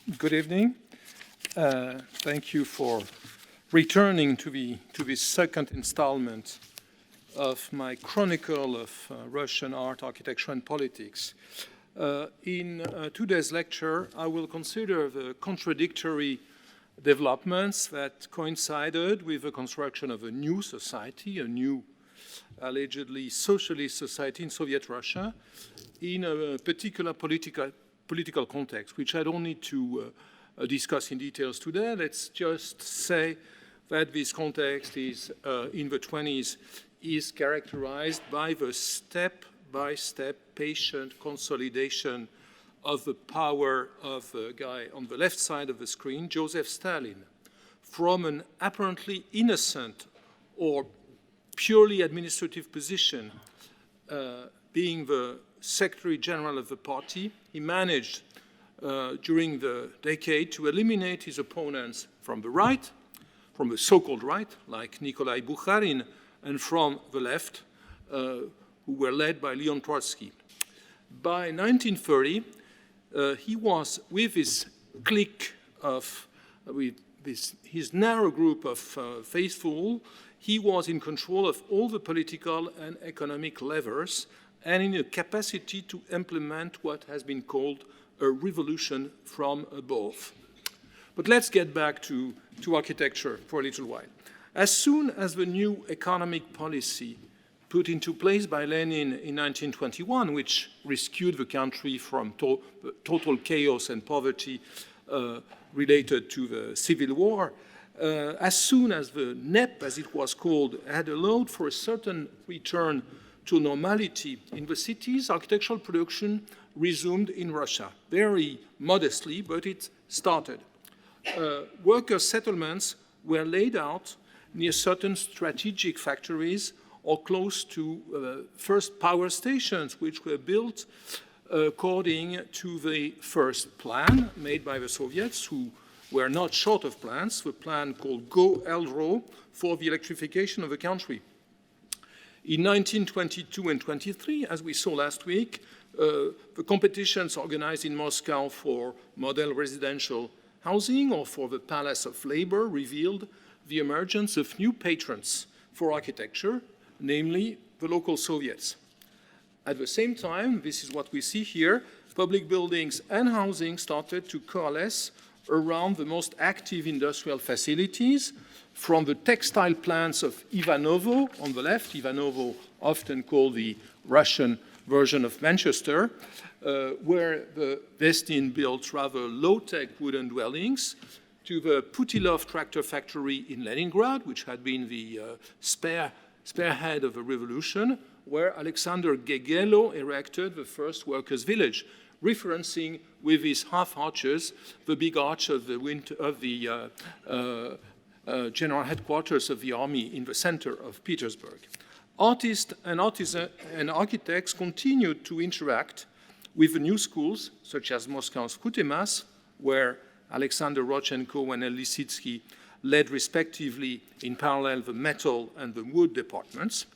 Good evening. Thank you for returning to the second installment of my chronicle of Russian art, architecture, and politics. In today's lecture, I will consider the contradictory developments that coincided with the construction of a new society, a new allegedly socialist society in Soviet Russia, in a particular political context, which I don't need to discuss in details today. Let's just say that this context is, in the 20s, is characterized by the step-by-step patient consolidation of the power of the guy on the left side of the screen, Joseph Stalin, from an apparently innocent or purely administrative position, being the Secretary General of the party. He managed during the decade to eliminate his opponents from the right, from the so-called right, like Nikolai Bukharin, and from the left, who were led by Leon Trotsky. By 1930, he was, with his clique of, his narrow group of faithful, he was in control of all the political and economic levers and in a capacity to implement what has been called a revolution from above. But let's get back to architecture for a little while. As soon as the new economic policy put into place by Lenin in 1921, which rescued the country from total chaos and poverty related to the civil war, as soon as the NEP, as it was called, had allowed for a certain return to normality in the cities, architectural production resumed in Russia, very modestly, but it started. Worker settlements were laid out near certain strategic factories or close to first power stations, which were built according to the first plan made by the Soviets, who were not short of plans, the plan called Go Eldro for the electrification of the country. In 1922 and 23, as we saw last week, the competitions organized in Moscow for model residential housing or for the Palace of Labor revealed the emergence of new patrons for architecture, namely the local Soviets. At the same time, this is what we see here, public buildings and housing started to coalesce around the most active industrial facilities, from the textile plants of Ivanovo on the left, Ivanovo often called the Russian version of Manchester, where the Vestines built rather low-tech wooden dwellings, to the Putilov tractor factory in Leningrad, which had been the spearhead of the revolution, where Alexander Gegelo erected the first workers' village, referencing with his half arches the big arch of the general headquarters of the army in the center of Petersburg. Artists and architects continued to interact with the new schools, such as Moscow's Kutemas, where Alexander Rodchenko and El Lisitsky led respectively in parallel the metal and the wood departments.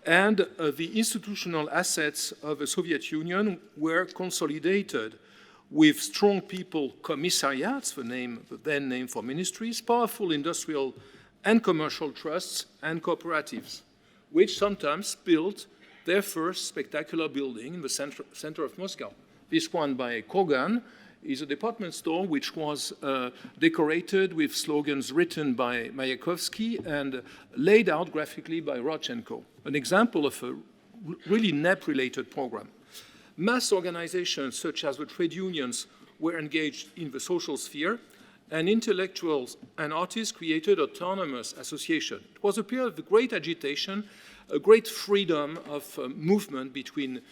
And the institutional assets of the Soviet Union were consolidated with strong people commissariats, the then name for ministries, powerful industrial and commercial trusts and cooperatives, which sometimes built their first spectacular building in the center of Moscow. This one by Kogan is a department store which was decorated with slogans written by Mayakovsky and laid out graphically by Rodchenko, an example of a really NEP-related program. Mass organizations such as the trade unions were engaged in the social sphere, and intellectuals and artists created autonomous associations. It was a period of great agitation, a great freedom of movement between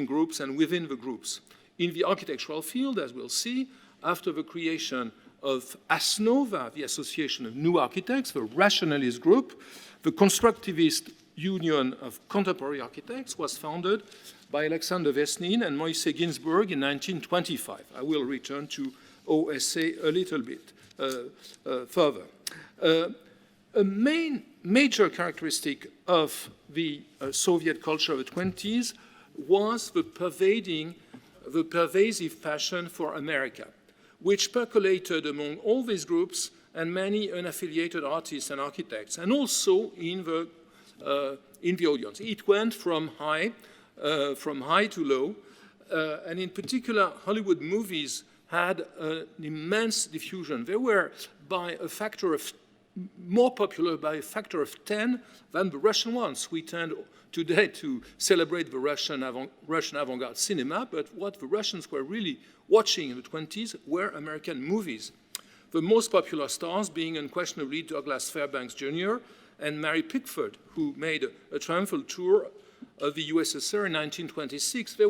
groups and within the groups. In the architectural field, as we'll see, after the creation of ASNOVA, the Association of New Architects, the rationalist group, the Constructivist Union of Contemporary Architects was founded by Alexander Vestines and Moise Ginsburg in 1925. I will return to OSA a little bit further. A major characteristic of the Soviet culture of the 20s was the pervasive passion for America, which percolated among all these groups and many unaffiliated artists and architects, and also in the audience. It went from high to low, and in particular, Hollywood movies had an immense diffusion. They were more popular by a factor of 10 than the Russian ones. We tend today to celebrate the Russian avant-garde cinema, but what the Russians were really watching in the 20s were American movies. The most popular stars being unquestionably Douglas Fairbanks Jr. and Mary Pickford, who made a triumphal tour of the USSR in 1926. They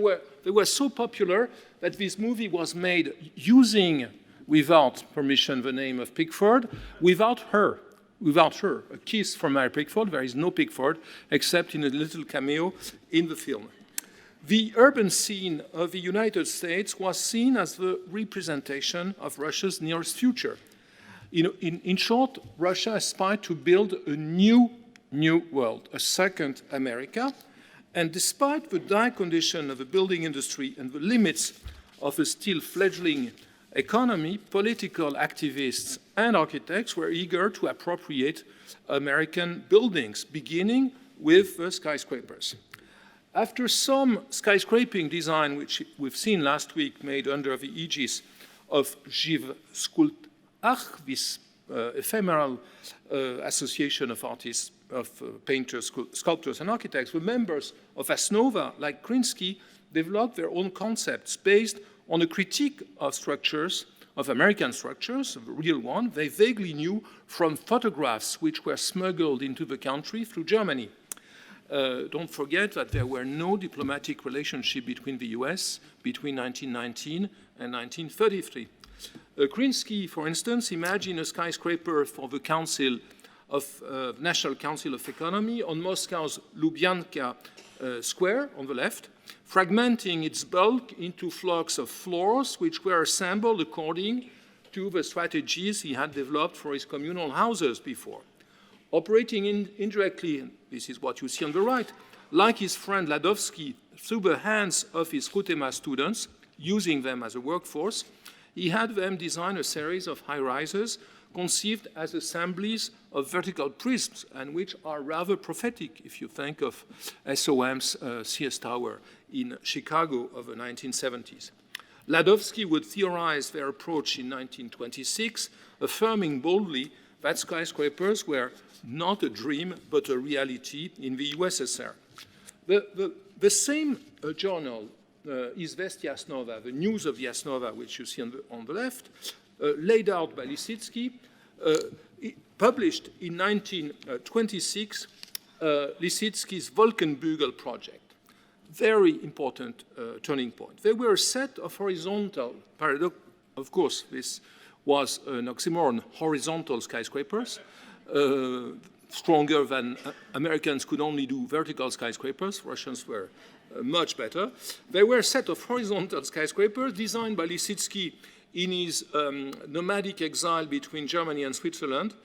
were so popular that this movie was made using, without permission, the name of Pickford, without her. A kiss from Mary Pickford. There is no Pickford, except in a little cameo in the film. The urban scene of the United States was seen as the representation of Russia's nearest future. In short, Russia aspired to build a new world, a second America. And despite the dire condition of the building industry and the limits of a still fledgling economy, political activists and architects were eager to appropriate American buildings, beginning with the skyscrapers. After some skyscraping design, which we've seen last week, made under the aegis of Živ Skulptach, this ephemeral association of artists, of painters, sculptors, and architects, the members of Asnova, like Krinsky, developed their own concepts based on a critique of structures, of American structures, the real one, they vaguely knew from photographs which were smuggled into the country through Germany. Don't forget that there were no diplomatic relationship between the US between 1919 and 1933. Krinsky, for instance, imagined a skyscraper for the National Council of Economy on Moscow's Lubyanka Square on the left, fragmenting its bulk into flocks of floors which were assembled according to the strategies he had developed for his communal houses before. Operating indirectly, and this is what you see on the right, like his friend Ladovsky, through the hands of his Rutema students, using them as a workforce, he had them design a series of high-rises conceived as assemblies of vertical prisms, and which are rather prophetic if you think of SOM's Sears Tower in Chicago of the 1970s. Ladovsky would theorize their approach in 1926, affirming boldly that skyscrapers were not a dream, but a reality in the USSR. The same journal, Izvestia Asnova, the news of the Asnova, which you see on the left, laid out by Lisitsky, published in 1926 Lisitsky's Wolkenbügel project. Very important turning point. They were a set of horizontal, of course, this was an oxymoron, horizontal skyscrapers, stronger than Americans could only do vertical skyscrapers. Russians were much better. They were a set of horizontal skyscrapers designed by Lisitsky in his nomadic exile between Germany and Switzerland,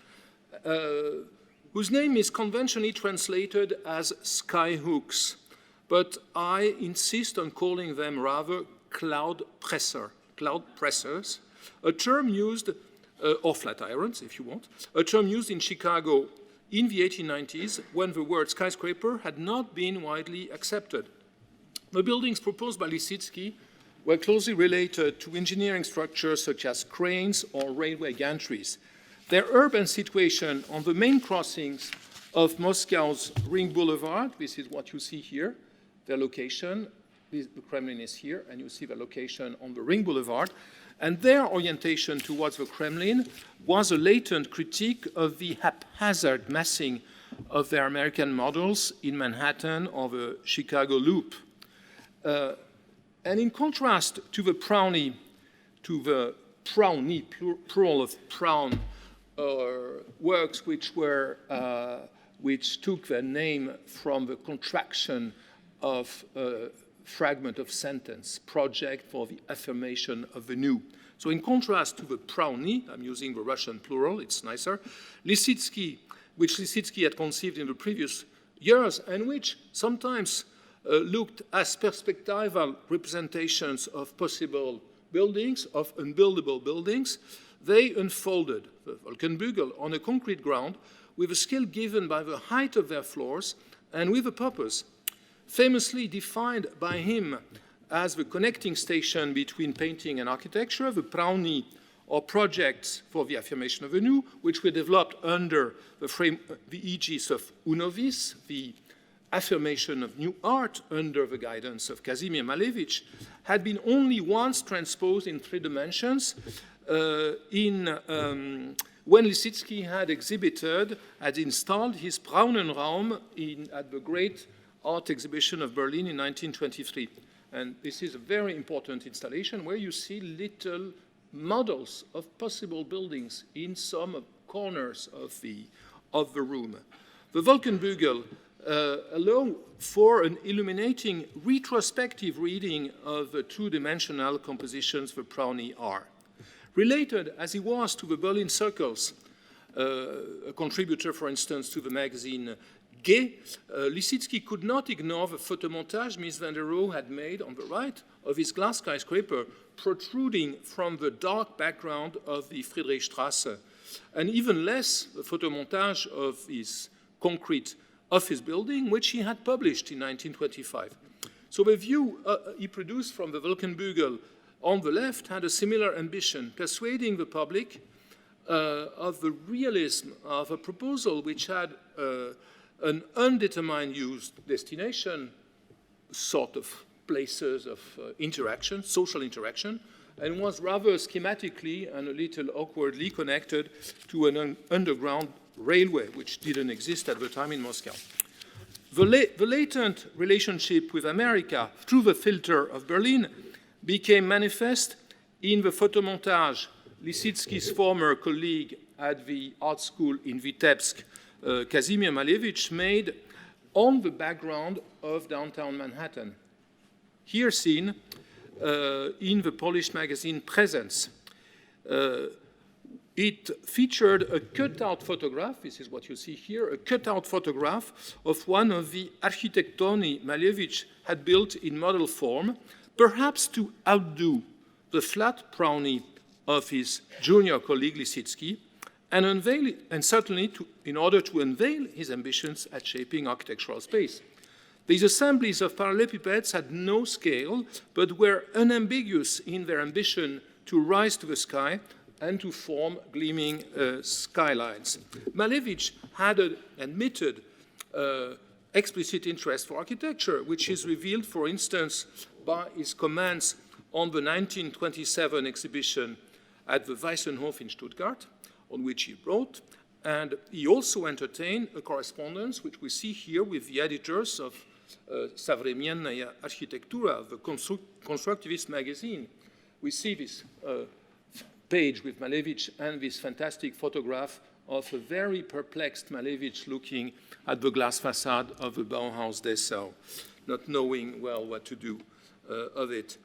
whose name is conventionally translated as skyhooks, but I insist on calling them rather cloud pressers, a term used, or flat irons if you want, a term used in Chicago in the 1890s when the word skyscraper had not been widely accepted. The buildings proposed by Lisitsky were closely related to engineering structures such as cranes or railway gantries. Their urban situation on the main crossings of Moscow's Ring Boulevard, this is what you see here, their location, the Kremlin is here, and you see the location on the Ring Boulevard, and their orientation towards the Kremlin was a latent critique of the haphazard massing of their American models in Manhattan or the Chicago Loop. And in contrast to the Prowny, plural of Prown, works which took their name from the contraction of a fragment of sentence, project for the affirmation of the new. So in contrast to the Prowny, I'm using the Russian plural, it's nicer, Lisitsky, which Lisitsky had conceived in the previous years, and which sometimes looked as perspectival representations of possible buildings, of unbuildable buildings, they unfolded the Wolkenbügel on a concrete ground with a scale given by the height of their floors and with a purpose, famously defined by him as the connecting station between painting and architecture, the Prauni, or projects for the affirmation of the new, which were developed under the aegis of Unovis, the affirmation of new art under the guidance of Kazimir Malevich, had been only once transposed in 3 dimensions when Lissitzky had installed his Braunenraum at the Great Art Exhibition of Berlin in 1923. And this is a very important installation where you see little models of possible buildings in some corners of the room. The Wolkenbügel allow for an illuminating retrospective reading of the 2-dimensional compositions the Prauni are. Related as he was to the Berlin circles, a contributor, for instance, to the magazine Gay, Lissitzky could not ignore the photomontage Mies van der Rohe had made on the right of his glass skyscraper protruding from the dark background of the Friedrichstrasse, and even less the photomontage of his concrete office building, which he had published in 1925. So the view he produced from the Wolkenbügel on the left had a similar ambition, persuading the public of the realism of a proposal which had an undetermined use destination, sort of places of interaction, social interaction, and was rather schematically and a little awkwardly connected to an underground railway, which didn't exist at the time in Moscow. The latent relationship with America through the filter of Berlin became manifest in the photomontage Lissitzky's former colleague at the art school in Vitebsk, Kazimir Malevich, made on the background of downtown Manhattan. Here seen in the Polish magazine Presence. It featured a cutout photograph, this is what you see here, a cutout photograph of one of the architectoni Malevich had built in model form, perhaps to outdo the flat Prauni of his junior colleague Lissitzky, and certainly in order to unveil his ambitions at shaping architectural space. These assemblies of parallelepipeds had no scale, but were unambiguous in their ambition to rise to the sky and to form gleaming skylines. Malevich had admitted explicit interest for architecture, which is revealed, for instance, by his comments on the 1927 exhibition at the Weissenhof in Stuttgart, on which he wrote, and he also entertained a correspondence, which we see here with the editors of Savremiennaya Architektura, the Constructivist magazine. We see this page with Malevich and this fantastic photograph of a very perplexed Malevich looking at the glass facade of the Bauhaus Dessau, not knowing well what to do of it.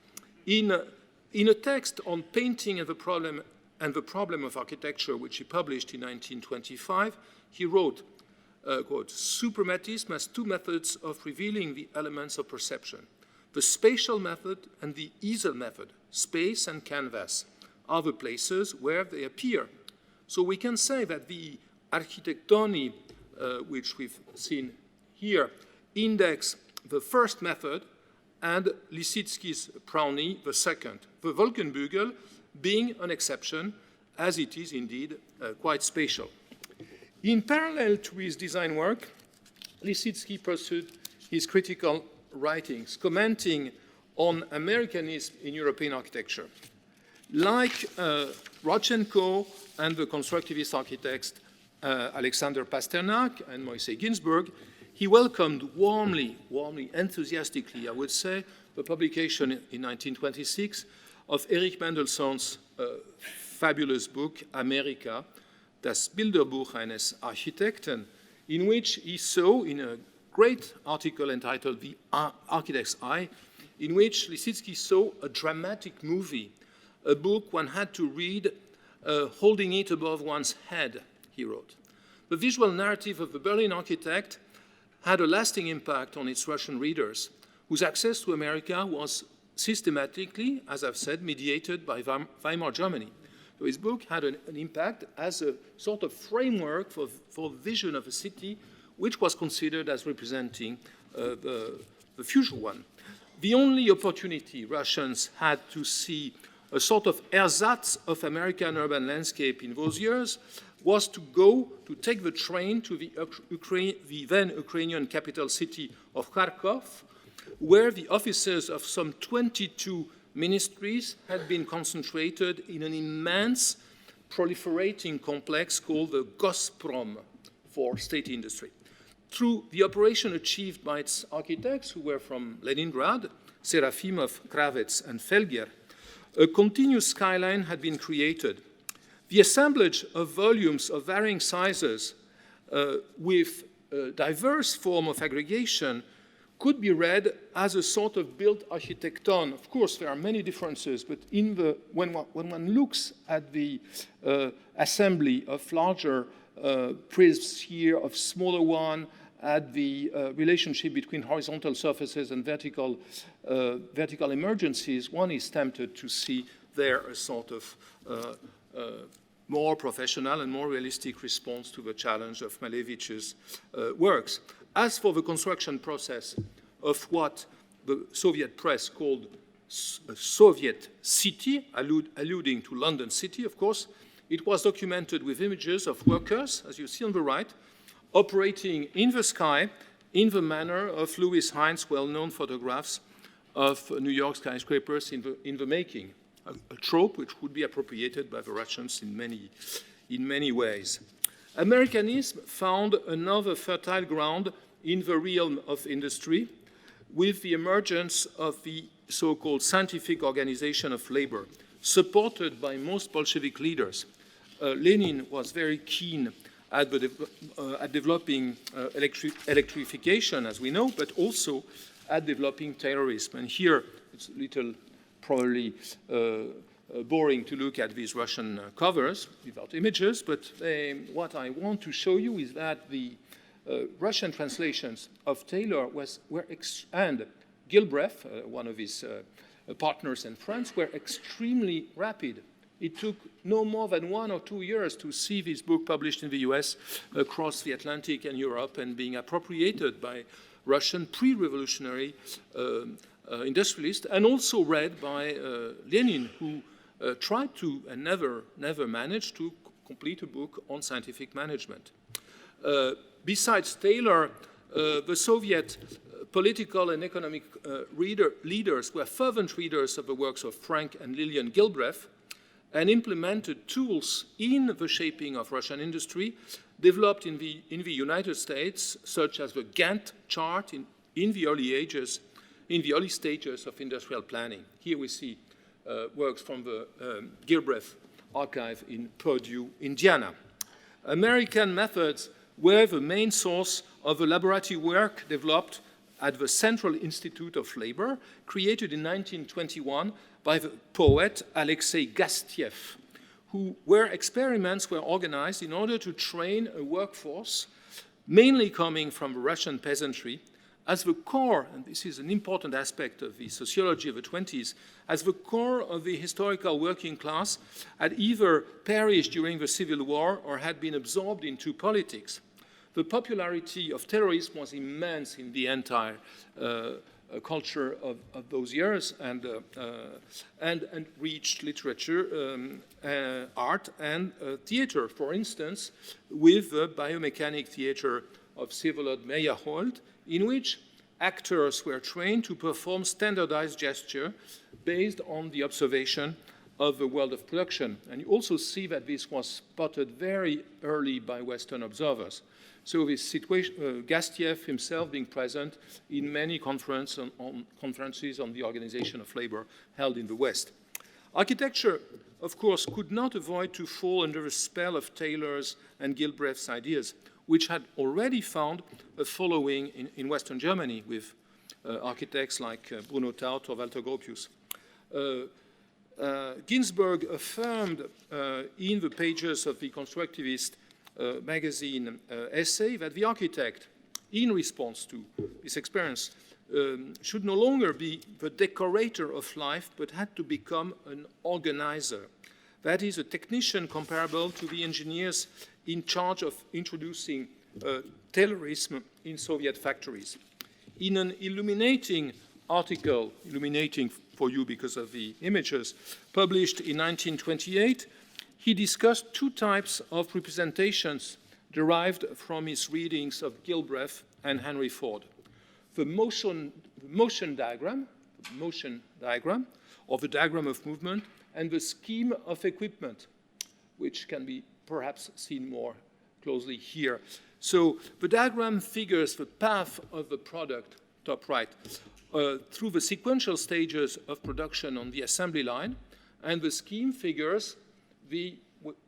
In a text on painting and the problem of architecture, which he published in 1925, he wrote, quote, "Suprematism has 2 methods of revealing the elements of perception. The spatial method and the easel method, space and canvas, are the places where they appear. So we can say that the architectoni, which we've seen here, index the first method and Lissitzky's Prauni the second, the Wolkenbügel being an exception, as it is indeed quite spatial." In parallel to his design work, Lissitzky pursued his critical writings, commenting on Americanism in European architecture. Like Rodchenko and the constructivist architects Alexander Pasternak and Moisey Ginsburg, he welcomed warmly, enthusiastically, I would say, the publication in 1926 of Erich Mendelssohn's fabulous book, Amerika, Das Bilderbuch eines Architekten, in which he saw, in a great article entitled The Architect's Eye, in which Lissitzky saw a dramatic movie, a book one had to read holding it above one's head, he wrote. The visual narrative of the Berlin architect had a lasting impact on its Russian readers, whose access to America was systematically, as I've said, mediated by Weimar Germany. So his book had an impact as a sort of framework for the vision of a city which was considered as representing the future one. The only opportunity Russians had to see a sort of ersatz of American urban landscape in those years was to take the train to the then Ukrainian capital city of Kharkov, where the offices of some 22 ministries had been concentrated in an immense proliferating complex called the Gosprom for state industry. Through the operation achieved by its architects, who were from Leningrad, Serafimov, Kravets, and Felger, a continuous skyline had been created. The assemblage of volumes of varying sizes with a diverse form of aggregation could be read as a sort of built architecton. Of course, there are many differences, but when one looks at the assembly of larger prisms here, of smaller one, at the relationship between horizontal surfaces and vertical emergencies, one is tempted to see there a sort of more professional and more realistic response to the challenge of Malevich's works. As for the construction process of what the Soviet press called a Soviet city, alluding to London City, of course, it was documented with images of workers, as you see on the right, operating in the sky in the manner of Louis Hines' well-known photographs of New York skyscrapers in the making, a trope which would be appropriated by the Russians in many ways. Americanism found another fertile ground in the realm of industry with the emergence of the so-called scientific organization of labor, supported by most Bolshevik leaders. Lenin was very keen at developing electrification, as we know, but also at developing terrorism. And here, it's a little probably boring to look at these Russian covers without images, but what I want to show you is that the Russian translations of Taylor and Gilbreth, one of his partners and friends, were extremely rapid. It took no more than 1 or 2 years to see this book published in the US, across the Atlantic and Europe, and being appropriated by Russian pre-revolutionary industrialists, and also read by Lenin, who tried to and never managed to complete a book on scientific management. Besides Taylor, the Soviet political and economic leaders were fervent readers of the works of Frank and Lillian Gilbreth, and implemented tools in the shaping of Russian industry developed in the United States, such as the Gantt chart in the early stages of industrial planning. Here we see works from the Gilbreth archive in Purdue, Indiana. American methods were the main source of the laboratory work developed at the Central Institute of Labor, created in 1921 by the poet Alexei Gastiev, where experiments were organized in order to train a workforce, mainly coming from the Russian peasantry, as the core, and this is an important aspect of the sociology of the 20s, as the core of the historical working class had either perished during the Civil War or had been absorbed into politics. The popularity of terrorism was immense in the entire culture of those years, and reached literature, art, and theater. For instance, with the biomechanic theater of Vsevolod Meyerhold, in which actors were trained to perform standardized gesture based on the observation of the world of production. And you also see that this was spotted very early by Western observers. So this situation, Gastiev himself being present in many conferences on the organization of labor held in the West. Architecture, of course, could not avoid to fall under the spell of Taylor's and Gilbreth's ideas, which had already found a following in Western Germany with architects like Bruno Taut or Walter Gropius. Ginsberg affirmed in the pages of the Constructivist magazine essay that the architect, in response to this experience, should no longer be the decorator of life, but had to become an organizer. That is, a technician comparable to the engineers in charge of introducing Taylorism in Soviet factories. In an illuminating article, illuminating for you because of the images, published in 1928, he discussed two types of representations derived from his readings of Gilbreth and Henry Ford. The motion diagram, or the diagram of movement, and the scheme of equipment, which can be perhaps seen more closely here. So the diagram figures the path of the product, top right, through the sequential stages of production on the assembly line, and the scheme figures the,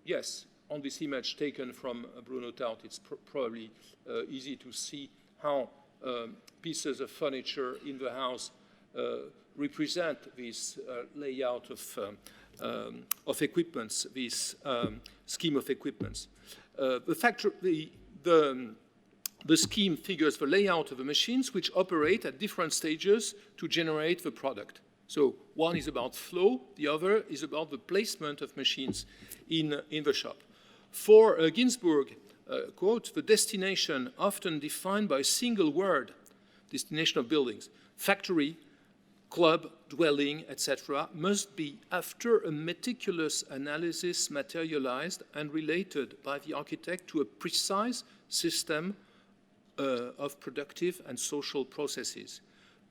yes, on this image taken from Bruno Taut, it's probably easy to see how pieces of furniture in the house represent this layout of equipments, this scheme of equipments. The scheme figures the layout of the machines which operate at different stages to generate the product. So one is about flow, the other is about the placement of machines in the shop. For Ginsburg, quote, the destination often defined by a single word, destination of buildings, factory, club, dwelling, etc., must be, after a meticulous analysis, materialized and related by the architect to a precise system of productive and social processes.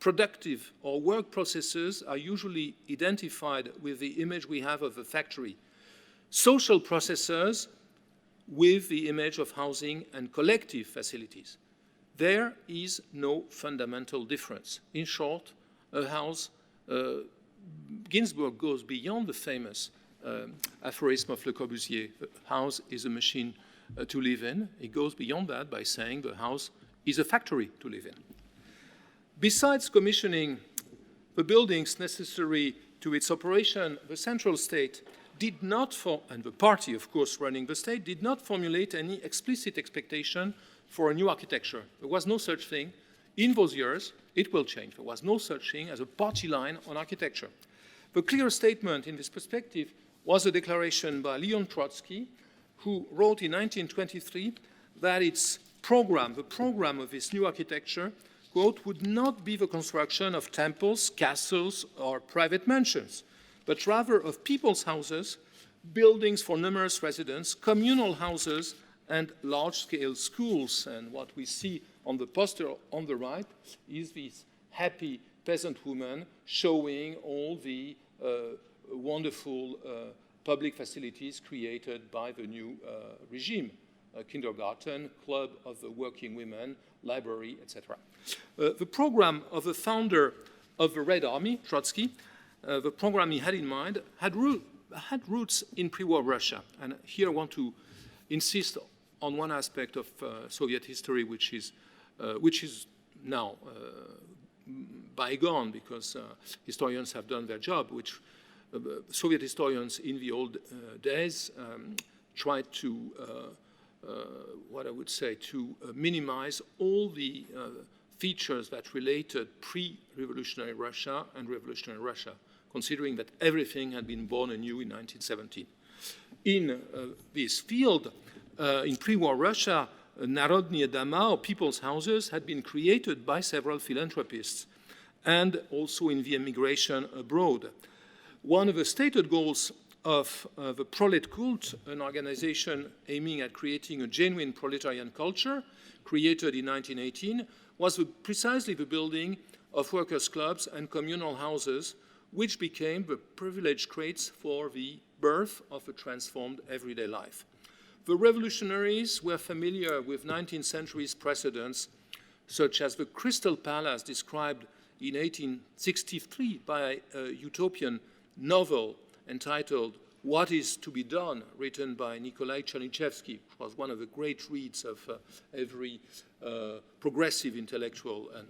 Productive or work processes are usually identified with the image we have of a factory. Social processes with the image of housing and collective facilities. There is no fundamental difference. In short, a house, Ginsburg goes beyond the famous aphorism of Le Corbusier, the house is a machine to live in. It goes beyond that by saying the house is a factory to live in. Besides commissioning the buildings necessary to its operation, the central state did not, and the party, of course, running the state, did not formulate any explicit expectation for a new architecture. There was no such thing. In those years, it will change. There was no such thing as a party line on architecture. The clear statement in this perspective was a declaration by Leon Trotsky, who wrote in 1923 that its program, the program of this new architecture, quote, would not be the construction of temples, castles, or private mansions, but rather of people's houses, buildings for numerous residents, communal houses, and large-scale schools. And what we see on the poster on the right is this happy peasant woman showing all the wonderful public facilities created by the new regime. Kindergarten, club of the working women, library, etc. The program of the founder of the Red Army, Trotsky, the program he had in mind, had roots in pre-war Russia. And here I want to insist on one aspect of Soviet history, which is now bygone because historians have done their job, which Soviet historians in the old days tried to what I would say, to minimize all the features that related pre-revolutionary Russia and revolutionary Russia, considering that everything had been born anew in 1917. In this field, in pre-war Russia, Narodnie Doma, or people's houses, had been created by several philanthropists, and also in the emigration abroad. One of the stated goals of the Prolet Cult, an organization aiming at creating a genuine proletarian culture, created in 1918, was precisely the building of workers' clubs and communal houses, which became the privileged crates for the birth of a transformed everyday life. The revolutionaries were familiar with 19th century's precedents, such as the Crystal Palace described in 1863 by a utopian novel entitled What is to be Done, written by Nikolai Chernyshevsky, which was one of the great reads of every progressive intellectual and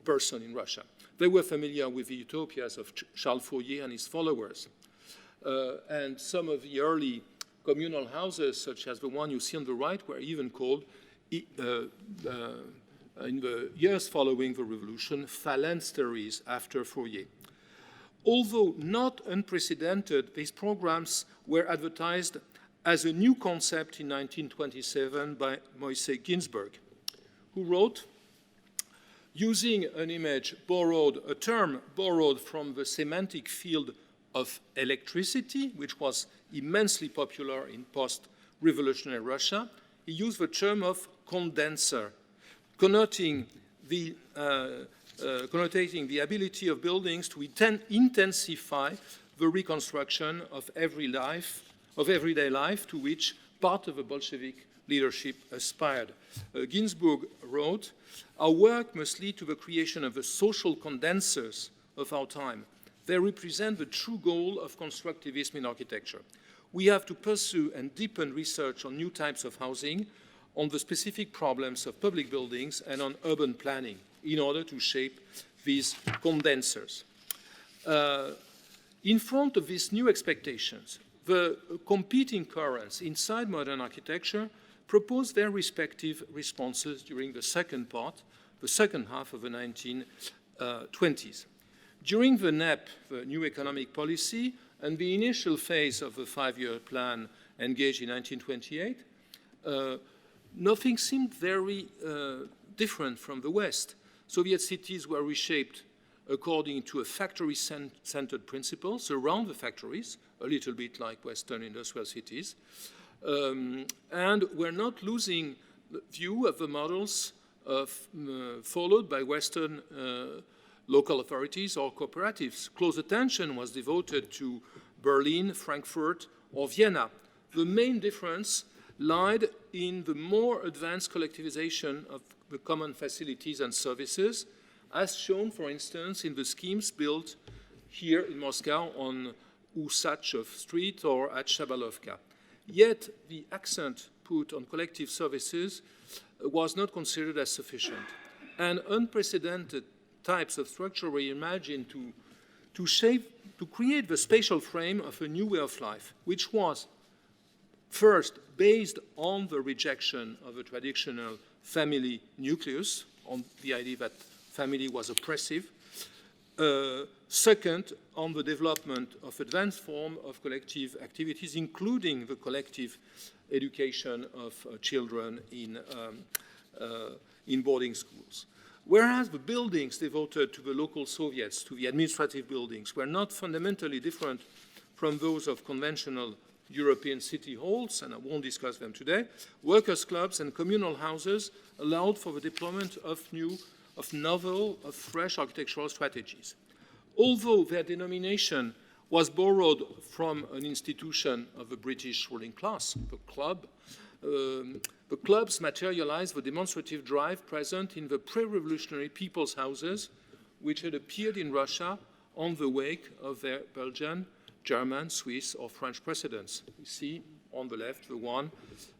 person in Russia. They were familiar with the utopias of Charles Fourier and his followers. And some of the early communal houses, such as the one you see on the right, were even called in the years following the revolution, phalansteries after Fourier. Although not unprecedented, these programs were advertised as a new concept in 1927 by Moise Ginsburg, who wrote, using an image borrowed, a term borrowed from the semantic field of electricity, which was immensely popular in post-revolutionary Russia, he used the term of condenser, connotating the ability of buildings to intensify the reconstruction of everyday life to which part of the Bolshevik leadership aspired. Ginsburg wrote, "Our work must lead to the creation of the social condensers of our time. They represent the true goal of constructivism in architecture. We have to pursue and deepen research on new types of housing, on the specific problems of public buildings, and on urban planning in order to shape these condensers." In front of these new expectations, the competing currents inside modern architecture proposed their respective responses during the second half of the 1920s. During the NEP, the New Economic Policy, and the initial phase of the five-year plan engaged in 1928, nothing seemed very different from the West. Soviet cities were reshaped according to a factory-centered principles around the factories, a little bit like Western industrial cities, and we're not losing the view of the models followed by Western local authorities or cooperatives. Close attention was devoted to Berlin, Frankfurt, or Vienna. The main difference lied in the more advanced collectivization of the common facilities and services, as shown, for instance, in the schemes built here in Moscow on Usachov Street or at Shabalovka. Yet the accent put on collective services was not considered as sufficient. And unprecedented types of structure were imagined to create the spatial frame of a new way of life, which was first based on the rejection of a traditional family nucleus, on the idea that family was oppressive. Second, on the development of advanced form of collective activities, including the collective education of children in boarding schools. Whereas the buildings devoted to the local Soviets, to the administrative buildings, were not fundamentally different from those of conventional European city halls, and I won't discuss them today, workers' clubs and communal houses allowed for the deployment of novel, fresh architectural strategies. Although their denomination was borrowed from an institution of the British ruling class, the club, the clubs materialized the demonstrative drive present in the pre-revolutionary people's houses, which had appeared in Russia on the wake of their Belgian, German, Swiss, or French precedents. We see on the left the one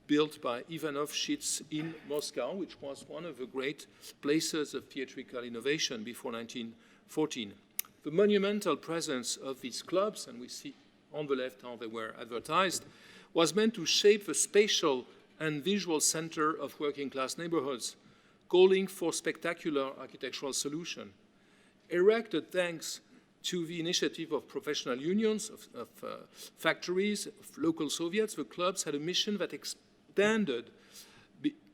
built by Ivanov Schitz in Moscow, which was one of the great places of theatrical innovation before 1914. The monumental presence of these clubs, and we see on the left how they were advertised, was meant to shape the spatial and visual center of working-class neighborhoods, calling for spectacular architectural solution. Erected thanks to the initiative of professional unions, of factories, of local Soviets, the clubs had a mission that expanded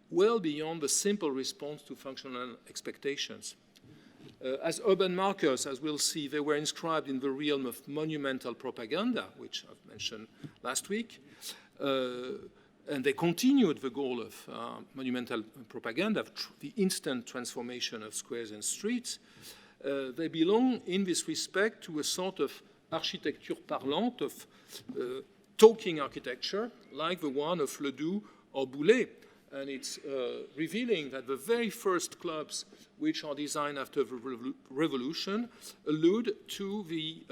well beyond the simple response to functional expectations. As urban markers, as we'll see, they were inscribed in the realm of monumental propaganda, which I've mentioned last week, and they continued the goal of monumental propaganda, of the instant transformation of squares and streets. They belong in this respect to a sort of architecture parlante, of talking architecture, like the one of Ledoux or Boulez. And it's revealing that the very first clubs which are designed after the revolution allude to the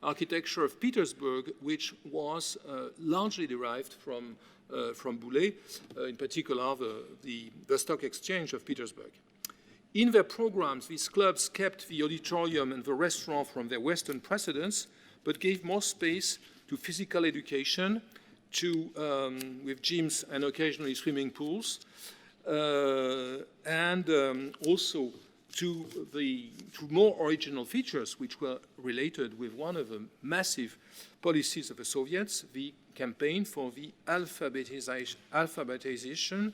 architecture of Petersburg, which was largely derived from Boulez, in particular the Stock Exchange of Petersburg. In their programs, these clubs kept the auditorium and the restaurant from their Western precedents, but gave more space to physical education, with gyms and occasionally swimming pools, and also to more original features which were related with one of the massive policies of the Soviets, the campaign for the alphabetization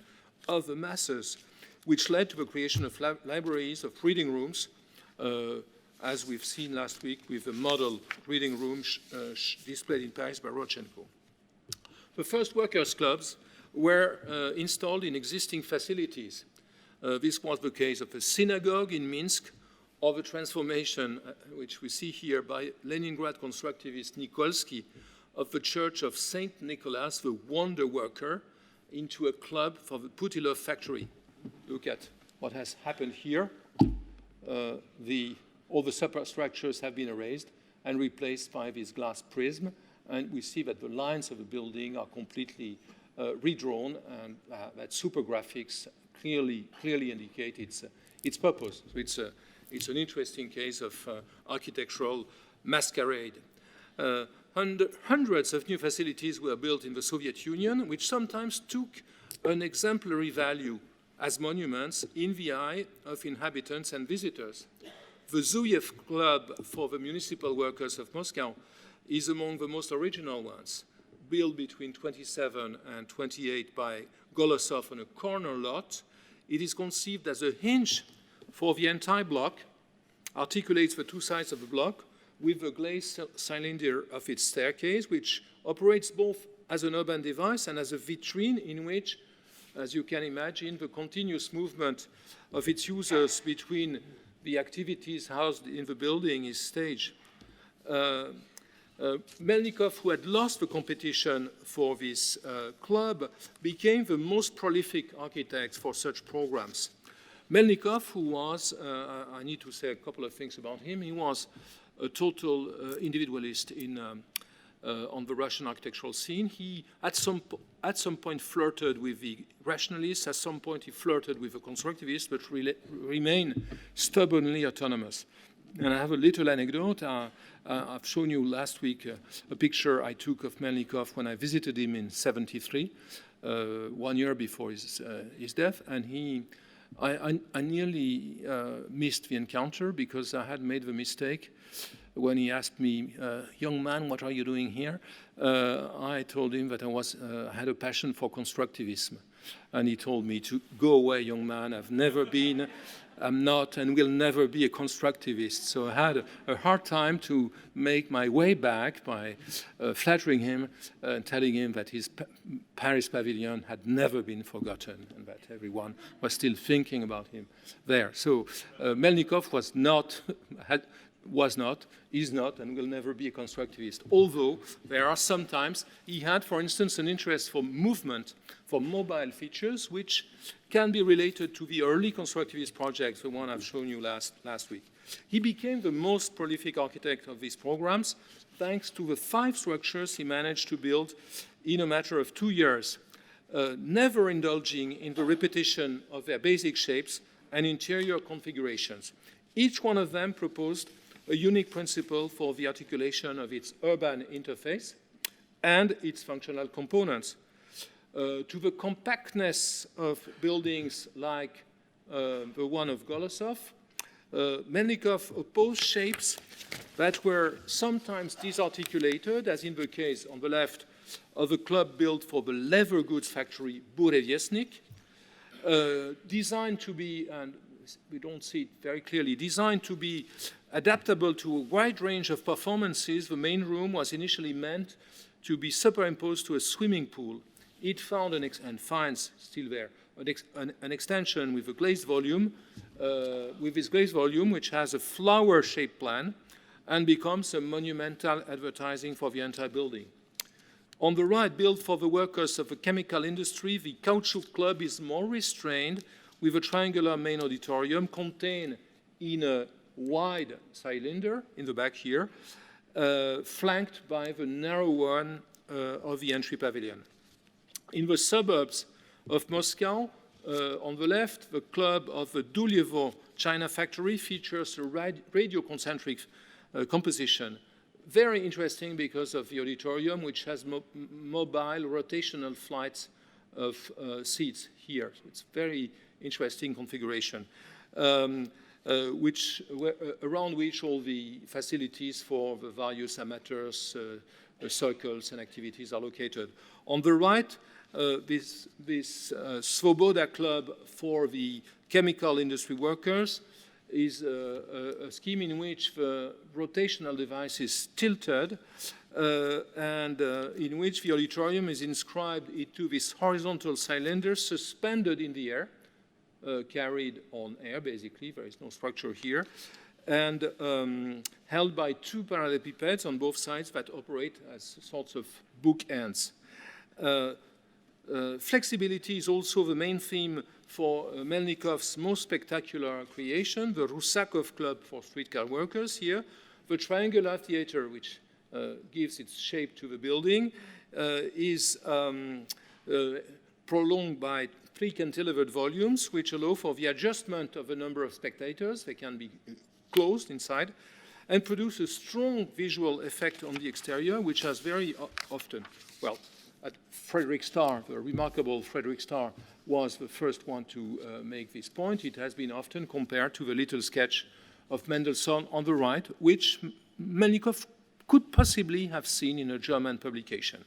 of the masses, which led to the creation of libraries, of reading rooms, as we've seen last week with the model reading room displayed in Paris by Rodchenko. The first workers' clubs were installed in existing facilities. This was the case of a synagogue in Minsk, or the transformation, which we see here by Leningrad constructivist Nikolsky, of the Church of Saint Nicholas, the Wonder Worker, into a club for the Putilov factory. Look at what has happened here. All the superstructures have been erased and replaced by this glass prism, and we see that the lines of the building are completely redrawn, and that super graphics clearly indicate its purpose. So it's an interesting case of architectural masquerade. Hundreds of new facilities were built in the Soviet Union, which sometimes took an exemplary value as monuments in the eye of inhabitants and visitors. The Zuyev Club for the Municipal Workers of Moscow is among the most original ones, built between 27 and 28 by Golosov on a corner lot. It is conceived as a hinge for the entire block, articulates the two sides of the block with the glazed cylinder of its staircase, which operates both as an urban device and as a vitrine in which, as you can imagine, the continuous movement of its users between the activities housed in the building is staged. Melnikov, who had lost the competition for this club, became the most prolific architect for such programs. Melnikov, who was, I need to say a couple of things about him, he was a total individualist on the Russian architectural scene. He, at some point, flirted with the rationalists. At some point, he flirted with the constructivists, but remained stubbornly autonomous. And I have a little anecdote. I've shown you last week a picture I took of Melnikov when I visited him in '73, 1 year before his death. And I nearly missed the encounter because I had made the mistake. When he asked me, young man, what are you doing here? I told him that I had a passion for constructivism. And he told me to go away, young man. I'm not and will never be a constructivist. So I had a hard time to make my way back by flattering him and telling him that his Paris pavilion had never been forgotten and that everyone was still thinking about him there. So Melnikov is not, and will never be a constructivist. Although there are sometimes, he had, for instance, an interest for movement, for mobile features, which can be related to the early constructivist projects, the one I've shown you last week. He became the most prolific architect of these programs, thanks to the 5 structures he managed to build in a matter of 2 years, never indulging in the repetition of their basic shapes and interior configurations. Each one of them proposed a unique principle for the articulation of its urban interface and its functional components. To the compactness of buildings like the one of Golosov, Melnikov opposed shapes that were sometimes disarticulated, as in the case on the left of a club built for the leather goods factory Burevyesnik, designed to be, and we don't see it very clearly, designed to be adaptable to a wide range of performances. The main room was initially meant to be superimposed to a swimming pool. It found and finds still there an extension with a glazed volume, which has a flower-shaped plan and becomes a monumental advertising for the entire building. On the right, built for the workers of the chemical industry, the Caoutchouc Club is more restrained, with a triangular main auditorium contained in a wide cylinder in the back here, flanked by the narrow one of the entry pavilion. In the suburbs of Moscow, on the left, the club of the Dulyevo China factory features a radio-concentric composition. Very interesting because of the auditorium, which has mobile rotational flights of seats here. So it's very interesting configuration, around which all the facilities for the various amateurs, circles and activities are located. On the right, this Svoboda Club for the chemical industry workers is a scheme in which the rotational device is tilted and in which the auditorium is inscribed into this horizontal cylinder suspended in the air, carried on air, basically. There is no structure here, and held by two parallelepipeds on both sides that operate as sorts of bookends. Flexibility is also the main theme for Melnikov's most spectacular creation, the Rusakov Club for streetcar workers here. The triangular theater, which gives its shape to the building, is prolonged by 3 cantilevered volumes, which allow for the adjustment of the number of spectators. They can be closed inside, and produce a strong visual effect on the exterior, which has very often, well, at Frederick Starr, the remarkable Frederick Starr, was the first one to make this point. It has been often compared to the little sketch of Mendelssohn on the right, which Melnikov could possibly have seen in a German publication.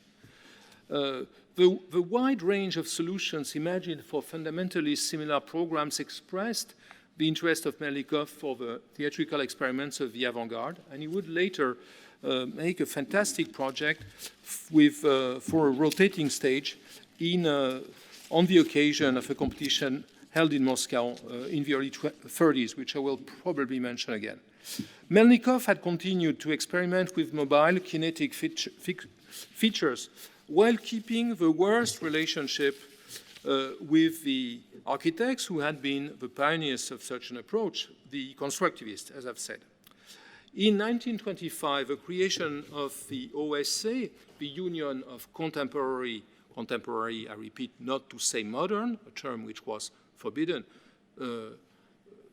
The wide range of solutions imagined for fundamentally similar programs expressed the interest of Melnikov for the theatrical experiments of the avant-garde, and he would later make a fantastic project for a rotating stage on the occasion of a competition held in Moscow in the early 30s, which I will probably mention again. Melnikov had continued to experiment with mobile kinetic features while keeping the worst relationship with the architects who had been the pioneers of such an approach, the constructivists, as I've said. In 1925, the creation of the OSA, the Union of Contemporary, I repeat, not to say modern, a term which was forbidden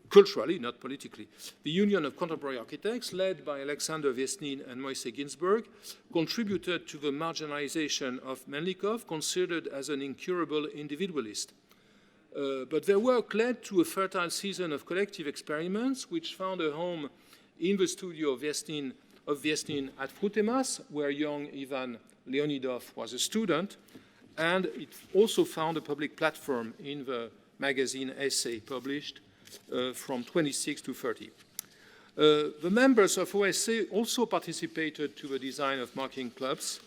culturally, not politically. The Union of Contemporary Architects, led by Alexander Vestines and Moise Ginsburg, contributed to the marginalization of Melnikov, considered as an incurable individualist. But their work led to a fertile season of collective experiments, which found a home in the studio of Vestines at Frutemas, where young Ivan Leonidov was a student, and it also found a public platform in the magazine Essay, published from 26 to 30. The members of OSA also participated to the design of marking clubs.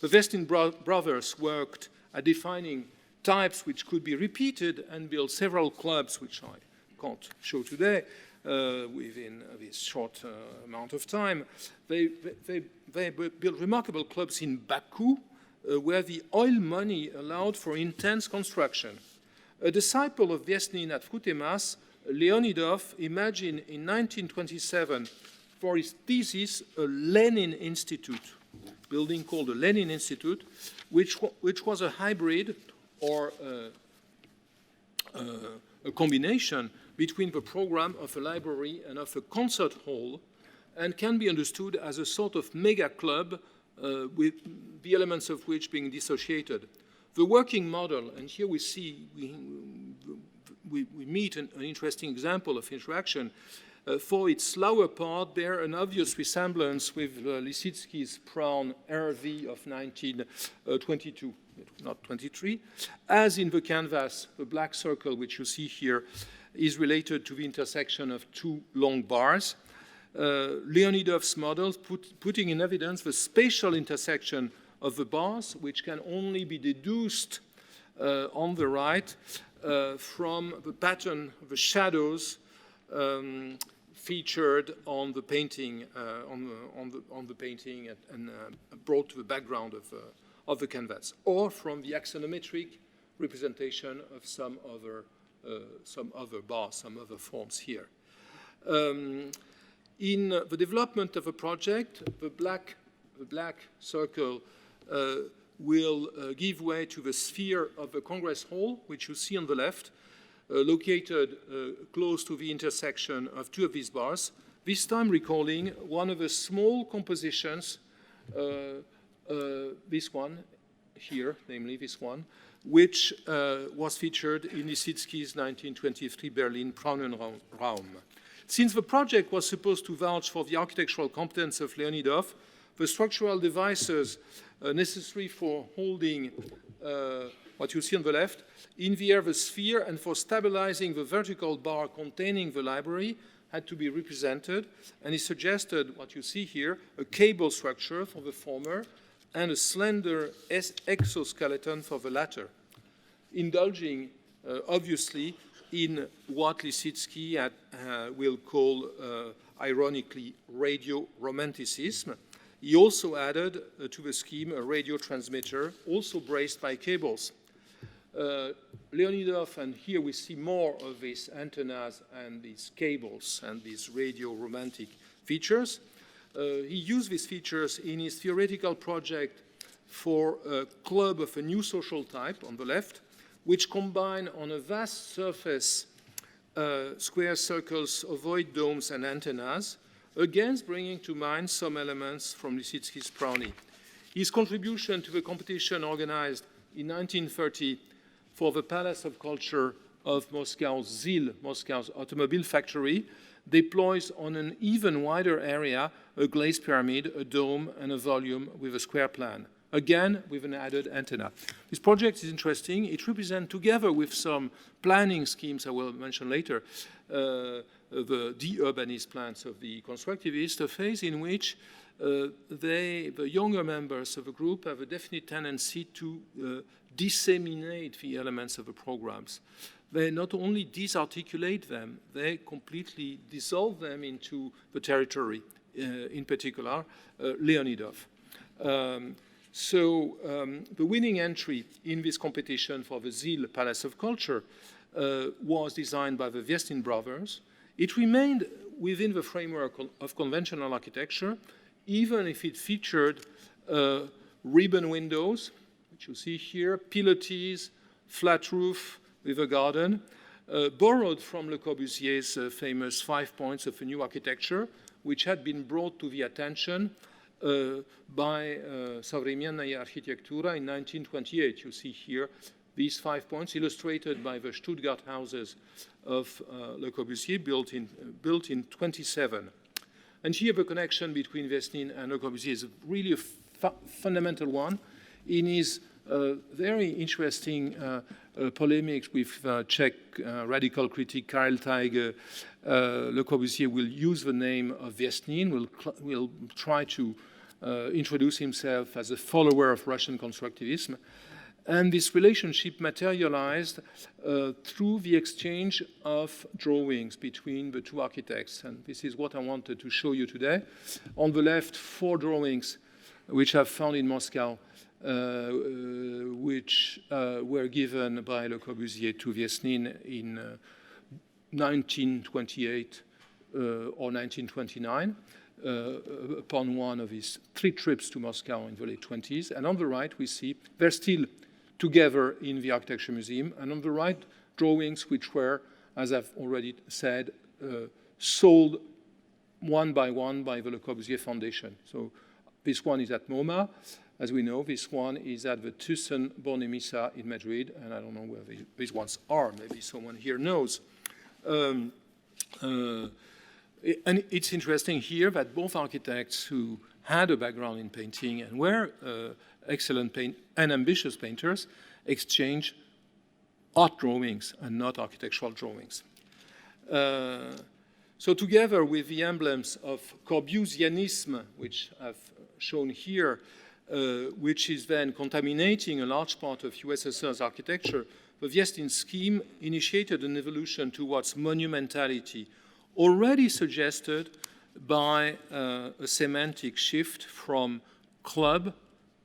The Vestines Brothers worked at defining types which could be repeated and built several clubs, which I can't show today, within this short amount of time. They built remarkable clubs in Baku, where the oil money allowed for intense construction. A disciple of Vestines at Frutemas, Leonidov imagined in 1927 for his thesis a Lenin Institute, building called the Lenin Institute, which was a hybrid or a combination between the program of a library and of a concert hall, and can be understood as a sort of mega club with the elements of which being dissociated. The working model, and here we see, we meet an interesting example of interaction. For its lower part, bear an obvious resemblance with Lisitsky's Prawn RV of 1922, not 23. As in the canvas, the black circle, which you see here, is related to the intersection of two long bars. Leonidov's models putting in evidence the spatial intersection of the bars, which can only be deduced on the right from the pattern of the shadows featured on the painting, on the painting and brought to the background of the canvas, or from the axonometric representation of some other bars, some other forms here. In the development of a project, the black circle will give way to the sphere of the Congress Hall, which you see on the left, located close to the intersection of two of these bars, this time recalling one of the small compositions, this one here, namely this one, which was featured in Lissitzky's 1923 Berlin Braunenraum. Since the project was supposed to vouch for the architectural competence of Leonidov, the structural devices necessary for holding what you see on the left in the air the sphere and for stabilizing the vertical bar containing the library had to be represented, and he suggested what you see here, a cable structure for the former and a slender exoskeleton for the latter, indulging, obviously, in what Lissitzky will call, ironically, radio romanticism. He also added to the scheme a radio transmitter, also braced by cables. Leonidov, and here we see more of these antennas and these cables and these radio romantic features. He used these features in his theoretical project for a club of a new social type on the left, which combine on a vast surface square circles, ovoid domes, and antennas, against bringing to mind some elements from Lissitzky's Brownie. His contribution to the competition organized in 1930 for the Palace of Culture of Moscow's ZIL, Moscow's automobile factory, deploys on an even wider area a glazed pyramid, a dome, and a volume with a square plan, again with an added antenna. This project is interesting. It represents, together with some planning schemes I will mention later, the de-urbanist plans of the constructivists, a phase in which the younger members of the group have a definite tendency to disseminate the elements of the programs. They not only disarticulate them, they completely dissolve them into the territory, in particular, Leonidov. The winning entry in this competition for the ZIL Palace of Culture was designed by the Vestines Brothers. It remained within the framework of conventional architecture, even if it featured ribbon windows, which you see here, pilotis, flat roof with a garden, borrowed from Le Corbusier's famous 5 points of a new architecture, which had been brought to the attention by Современная архитектура in 1928. You see here these 5 points illustrated by the Stuttgart houses of Le Corbusier, built in 27. And here the connection between Vestines and Le Corbusier is really a fundamental one. In his very interesting polemics with Czech radical critic Karel Teige, Le Corbusier will use the name of Vestines, will try to introduce himself as a follower of Russian constructivism. And this relationship materialized through the exchange of drawings between the two architects. And this is what I wanted to show you today. On the left, 4 drawings which I've found in Moscow, which were given by Le Corbusier to Vestines in 1928 or 1929. Upon one of his 3 trips to Moscow in the late 20s. And on the right, we see they're still together in the Architecture Museum. And on the right, drawings which were, as I've already said, sold one by the Le Corbusier Foundation. So this one is at MoMA. As we know, this one is at the Thyssen-Bornemisza in Madrid. And I don't know where these ones are. Maybe someone here knows. And it's interesting here that both architects who had a background in painting and were excellent and ambitious painters exchange art drawings and not architectural drawings. So together with the emblems of Corbusianism, which I've shown here, which is then contaminating a large part of USSR's architecture, the Vestines scheme initiated an evolution towards monumentality, already suggested by a semantic shift from club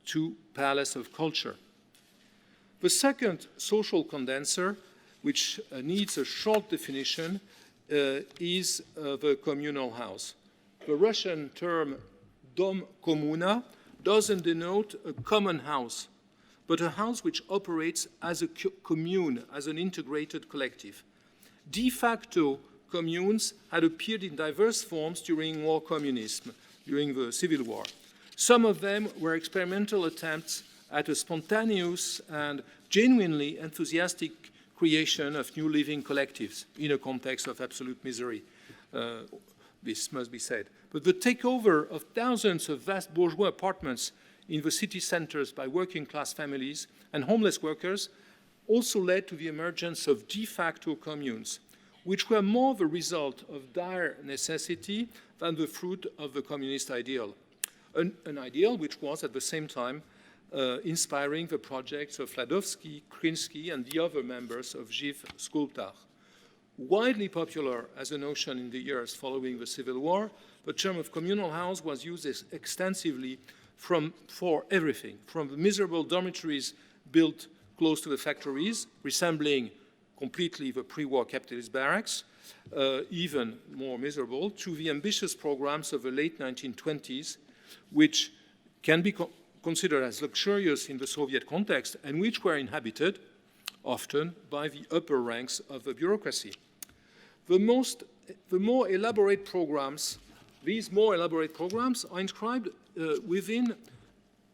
to palace of culture. The second social condenser, which needs a short definition, is the communal house. The Russian term dom komuna doesn't denote a common house, but a house which operates as a commune, as an integrated collective. De facto, communes had appeared in diverse forms during war communism, during the Civil War. Some of them were experimental attempts at a spontaneous and genuinely enthusiastic creation of new living collectives in a context of absolute misery. This must be said. But the takeover of thousands of vast bourgeois apartments in the city centers by working-class families and homeless workers also led to the emergence of de facto communes, which were more the result of dire necessity than the fruit of the communist ideal. An ideal which was at the same time inspiring the projects of Ladowski, Krinsky, and the other members of Żyw Skulptar. Widely popular as a notion in the years following the Civil War, the term of communal house was used extensively for everything, from the miserable dormitories built close to the factories, resembling completely the pre-war capitalist barracks, even more miserable, to the ambitious programs of the late 1920s, which can be considered as luxurious in the Soviet context and which were inhabited often by the upper ranks of the bureaucracy. The more elaborate programs, these more elaborate programs are inscribed within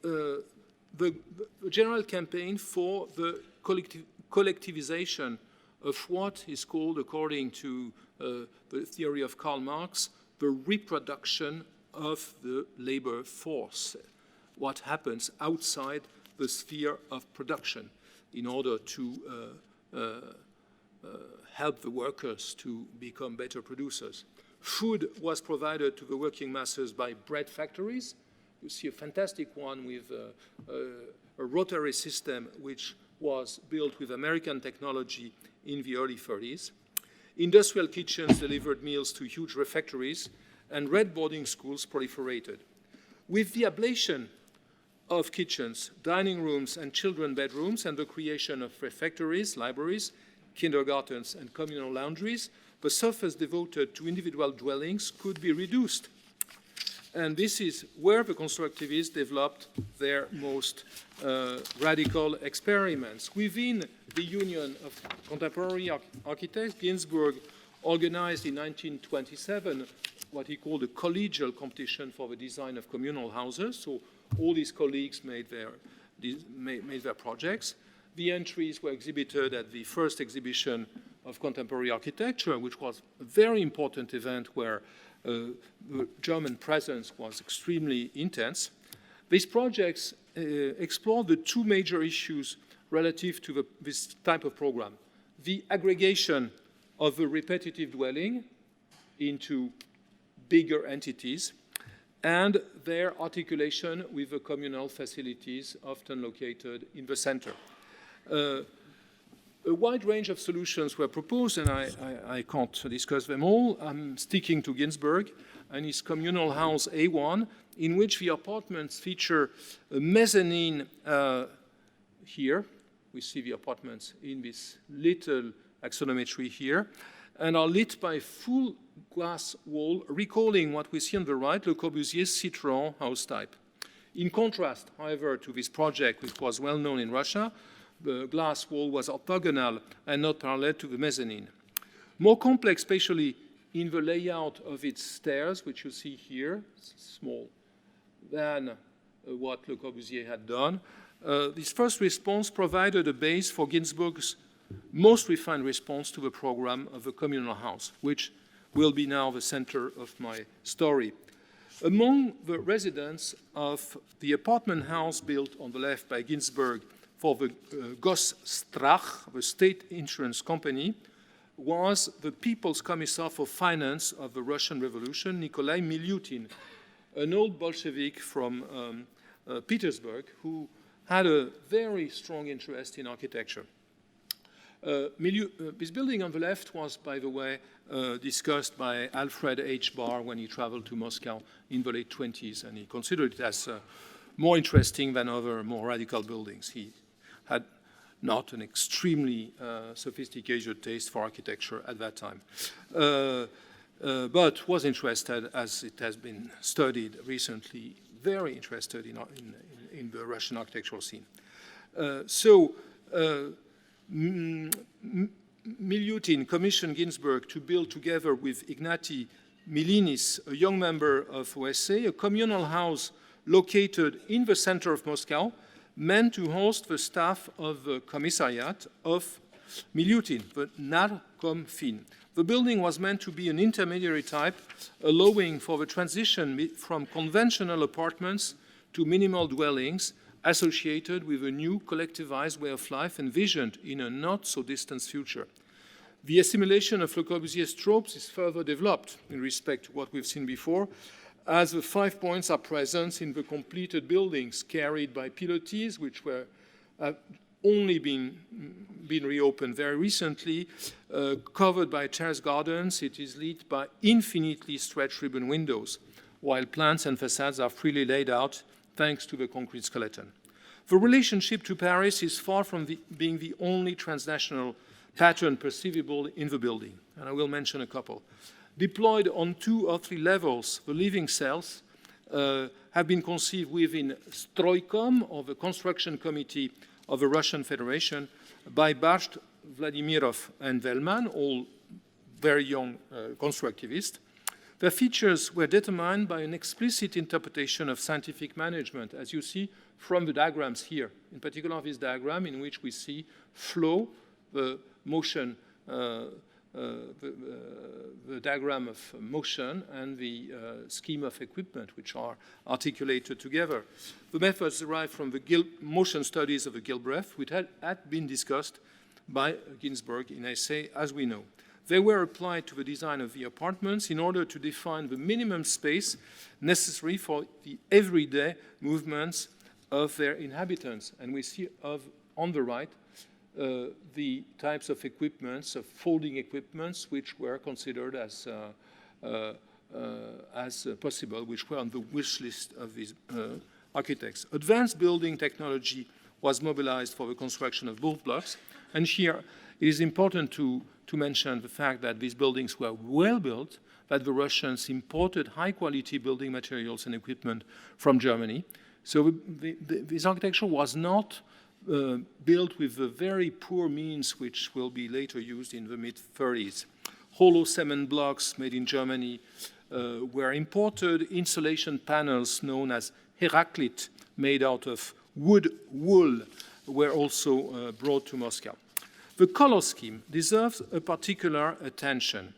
the general campaign for the collectivization of what is called, according to the theory of Karl Marx, the reproduction of the labor force, what happens outside the sphere of production in order to help the workers to become better producers. Food was provided to the working masses by bread factories. You see a fantastic one with a rotary system which was built with American technology in the early 30s. Industrial kitchens delivered meals to huge refectories, and red boarding schools proliferated. With the ablation of kitchens, dining rooms, and children bedrooms, and the creation of refectories, libraries, kindergartens, and communal laundries, the surface devoted to individual dwellings could be reduced. And this is where the constructivists developed their most radical experiments. Within the Union of Contemporary Architects, Ginsburg organized in 1927 what he called a collegial competition for the design of communal houses. So all his colleagues made their projects. The entries were exhibited at the first exhibition of contemporary architecture, which was a very important event where the German presence was extremely intense. These projects explored the two major issues relative to this type of program: the aggregation of the repetitive dwelling into bigger entities, and their articulation with the communal facilities often located in the center. A wide range of solutions were proposed, and I can't discuss them all. I'm sticking to Ginsburg and his communal house A1, in which the apartments feature a mezzanine here. We see the apartments in this little axonometry here, and are lit by full glass wall, recalling what we see on the right, Le Corbusier's Citron house type. In contrast, however, to this project, which was well known in Russia, the glass wall was orthogonal and not parallel to the mezzanine. More complex, especially in the layout of its stairs, which you see here, small, than what Le Corbusier had done. This first response provided a base for Ginsburg's most refined response to the program of the communal house, which will be now the center of my story. Among the residents of the apartment house built on the left by Ginsburg for the Gosstrach, the state insurance company, was the People's Commissar for Finance of the Russian Revolution, Nikolai Milton, an old Bolshevik from Petersburg who had a very strong interest in architecture. This building on the left was, by the way, discussed by Alfred H. Barr when he traveled to Moscow in the late 20s, and he considered it as more interesting than other more radical buildings. He had not an extremely sophisticated taste for architecture at that time, but was interested, as it has been studied recently, very interested in the Russian architectural scene. Milutin commissioned Ginsburg to build, together with Ignaty Milinis, a young member of OSA, a communal house located in the center of Moscow, meant to host the staff of the commissariat of Milutin, the Narkomfin. The building was meant to be an intermediary type, allowing for the transition from conventional apartments to minimal dwellings associated with a new collectivized way of life envisioned in a not-so-distant future. The assimilation of Le Corbusier's tropes is further developed in respect to what we've seen before, as the 5 points are present in the completed buildings carried by pilotis, which were only been reopened very recently, covered by terrace gardens. It is lit by infinitely stretched ribbon windows, while plants and facades are freely laid out thanks to the concrete skeleton. The relationship to Paris is far from being the only transnational pattern perceivable in the building, and I will mention a couple. Deployed on 2 or 3 levels, the living cells have been conceived within Stroykom, or the construction committee of the Russian Federation, by Barsht, Vladimirov, and Vellman, all very young constructivists. Their features were determined by an explicit interpretation of scientific management, as you see from the diagrams here, in particular this diagram in which we see flow, the motion, the diagram of motion and the scheme of equipment, which are articulated together. The methods derive from the motion studies of the Gilbreth, which had been discussed by Ginsberg in essay, as we know. They were applied to the design of the apartments in order to define the minimum space necessary for the everyday movements of their inhabitants. And we see on the right the types of equipments, of folding equipments, which were considered as possible, which were on the wish list of these architects. Advanced building technology was mobilized for the construction of both blocks. And here it is important to mention the fact that these buildings were well built, that the Russians imported high-quality building materials and equipment from Germany. So this architecture was not built with the very poor means which will be later used in the mid-30s. Hollow cement blocks made in Germany were imported. Insulation panels known as Heraklit, made out of wool, were also brought to Moscow. The color scheme deserves a particular attention.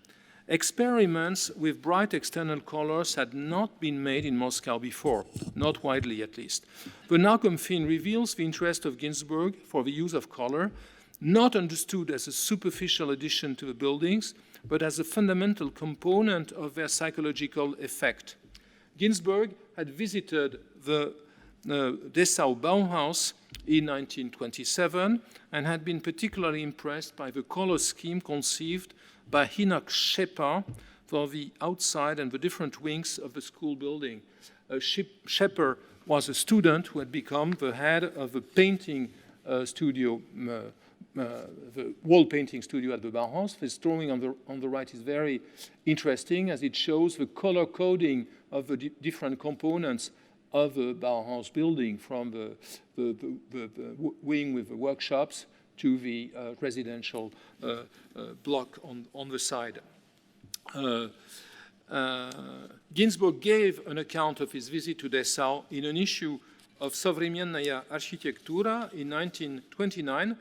Experiments with bright external colors had not been made in Moscow before, not widely at least. The Narkomfin reveals the interest of Ginsberg for the use of color, not understood as a superficial addition to the buildings, but as a fundamental component of their psychological effect. Ginsberg had visited the Dessau Bauhaus in 1927 and had been particularly impressed by the color scheme conceived by Hinok Shepa for the outside and the different wings of the school building. Shepa was a student who had become the head of the painting studio, the wall painting studio at the Bauhaus. This drawing on the right is very interesting as it shows the color coding of the different components of the Bauhaus building, from the wing with the workshops to the residential block on the side. Ginsberg gave an account of his visit to Dessau in an issue of Современная архитектура in 1929,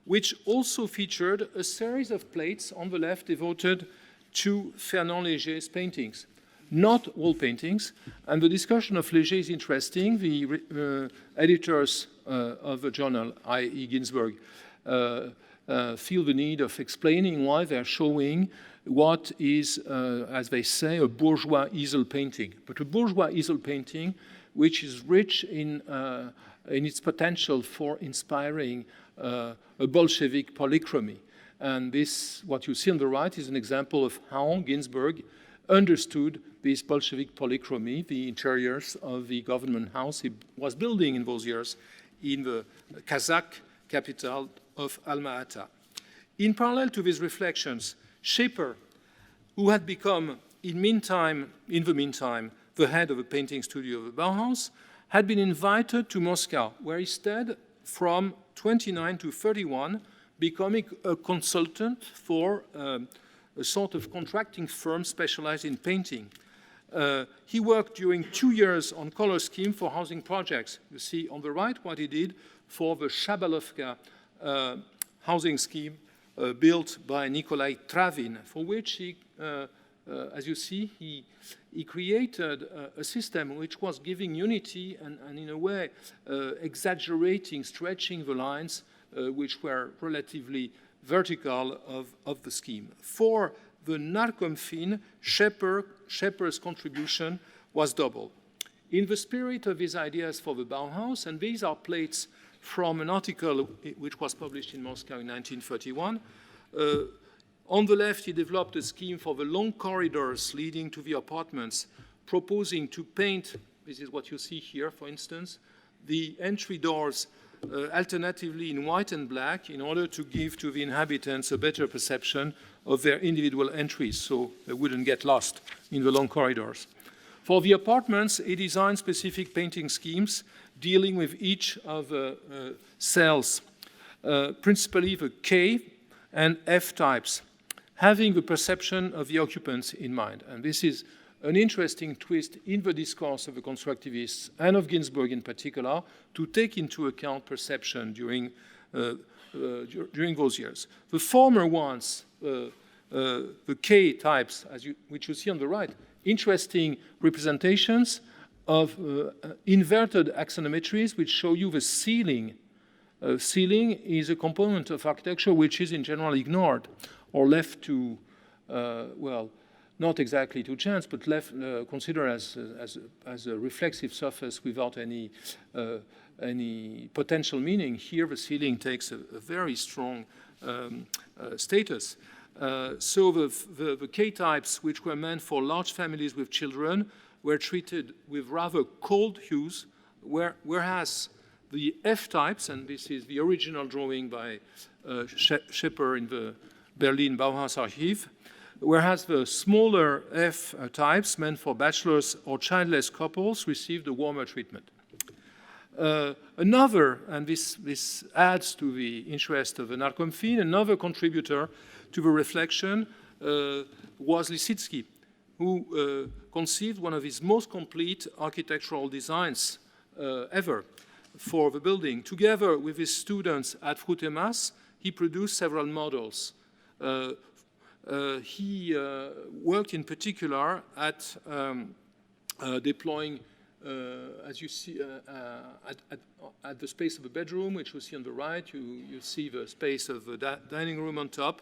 which also featured a series of plates on the left devoted to Fernand Léger's paintings, not wall paintings. And the discussion of Léger is interesting. The editors of the journal, i.e. Ginsberg, feel the need of explaining why they're showing what is, as they say, a bourgeois easel painting. But a bourgeois easel painting which is rich in its potential for inspiring a Bolshevik polychromy. And this, what you see on the right, is an example of how Ginsberg understood this Bolshevik polychromy, the interiors of the government house he was building in those years in the Kazakh capital of Alma-Ata. In parallel to these reflections, Shepa, who had become, in the meantime, the head of a painting studio of the Bauhaus, had been invited to Moscow, where he stayed from 29 to 31, becoming a consultant for a sort of contracting firm specialized in painting. He worked during 2 years on color scheme for housing projects. You see on the right what he did for the Shabalovka housing scheme built by Nikolai Travin, for which he, as you see, he created a system which was giving unity and in a way exaggerating, stretching the lines which were relatively vertical of the scheme. For the Narkomfin, Schepper's contribution was double. In the spirit of his ideas for the Bauhaus, and these are plates from an article which was published in Moscow in 1931, on the left, he developed a scheme for the long corridors leading to the apartments, proposing to paint, this is what you see here, for instance, the entry doors alternatively in white and black in order to give to the inhabitants a better perception of their individual entries so they wouldn't get lost in the long corridors. For the apartments, he designed specific painting schemes dealing with each of the cells, principally the K and F types, having the perception of the occupants in mind. And this is an interesting twist in the discourse of the constructivists and of Ginsberg in particular to take into account perception during those years. The former ones, the K types, which you see on the right, interesting representations of inverted axonometries which show you the ceiling. Ceiling is a component of architecture which is in general ignored or left to, well, not exactly to chance, but left considered as a reflexive surface without any potential meaning. Here, the ceiling takes a very strong status. So the K-types, which were meant for large families with children, were treated with rather cold hues, whereas the F-types, and this is the original drawing by Schepper in the Berlin Bauhaus Archive, whereas the smaller F-types meant for bachelors or childless couples received a warmer treatment. Another, and this adds to the interest of Narkomfin, another contributor to the reflection was Lisitsky, who conceived one of his most complete architectural designs ever for the building. Together with his students at Frutemas, he produced several models. He worked in particular at deploying, as you see, at the space of a bedroom, which you see on the right. You see the space of the dining room on top.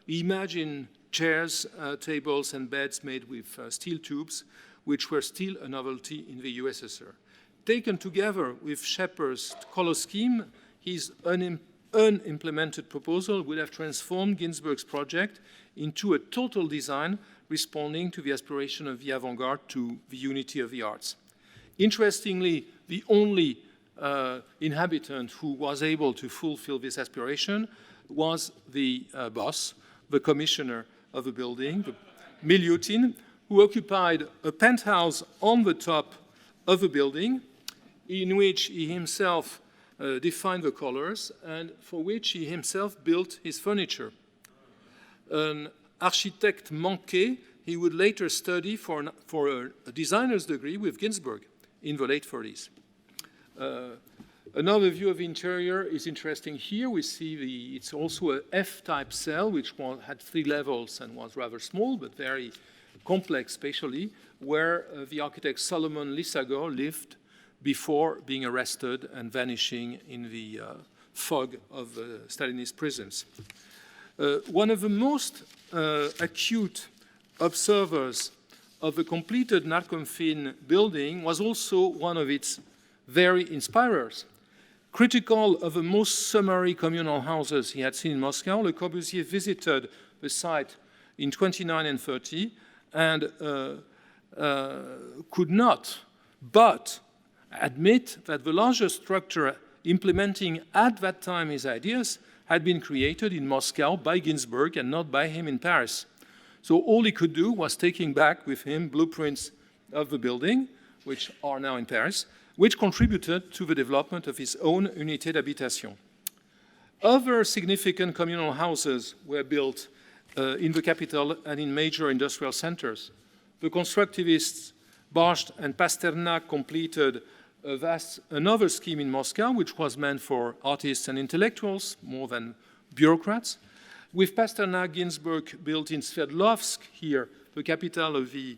Imagine chairs, tables, and beds made with steel tubes, which were still a novelty in the USSR. Taken together with Schepper's color scheme, his unimplemented proposal would have transformed Ginsberg's project into a total design responding to the aspiration of the avant-garde to the unity of the arts. Interestingly, the only inhabitant who was able to fulfill this aspiration was the boss, the commissioner of the building, Milutin, who occupied a penthouse on the top of the building, in which he himself defined the colors and for which he himself built his furniture. An architect manqué, he would later study for a designer's degree with Ginsberg in the late 30s. Another view of the interior is interesting here. We see it's also a F-type cell, which had 3 levels and was rather small, but very complex spatially, where the architect Solomon Lissagor lived before being arrested and vanishing in the fog of Stalinist prisons. One of the most acute observers of the completed Narkomfin building was also one of its very inspirers. Critical of the most summary communal houses he had seen in Moscow, Le Corbusier visited the site in 29 and 30 and could not but admit that the larger structure implementing at that time his ideas had been created in Moscow by Ginsberg and not by him in Paris. So all he could do was taking back with him blueprints of the building, which are now in Paris, which contributed to the development of his own unité d'habitation. Other significant communal houses were built in the capital and in major industrial centers. the constructivists Barthes and Pasternak completed another scheme in Moscow, which was meant for artists and intellectuals, more than bureaucrats. With Pasternak, Ginsburg built in Sverdlovsk, here, the capital of the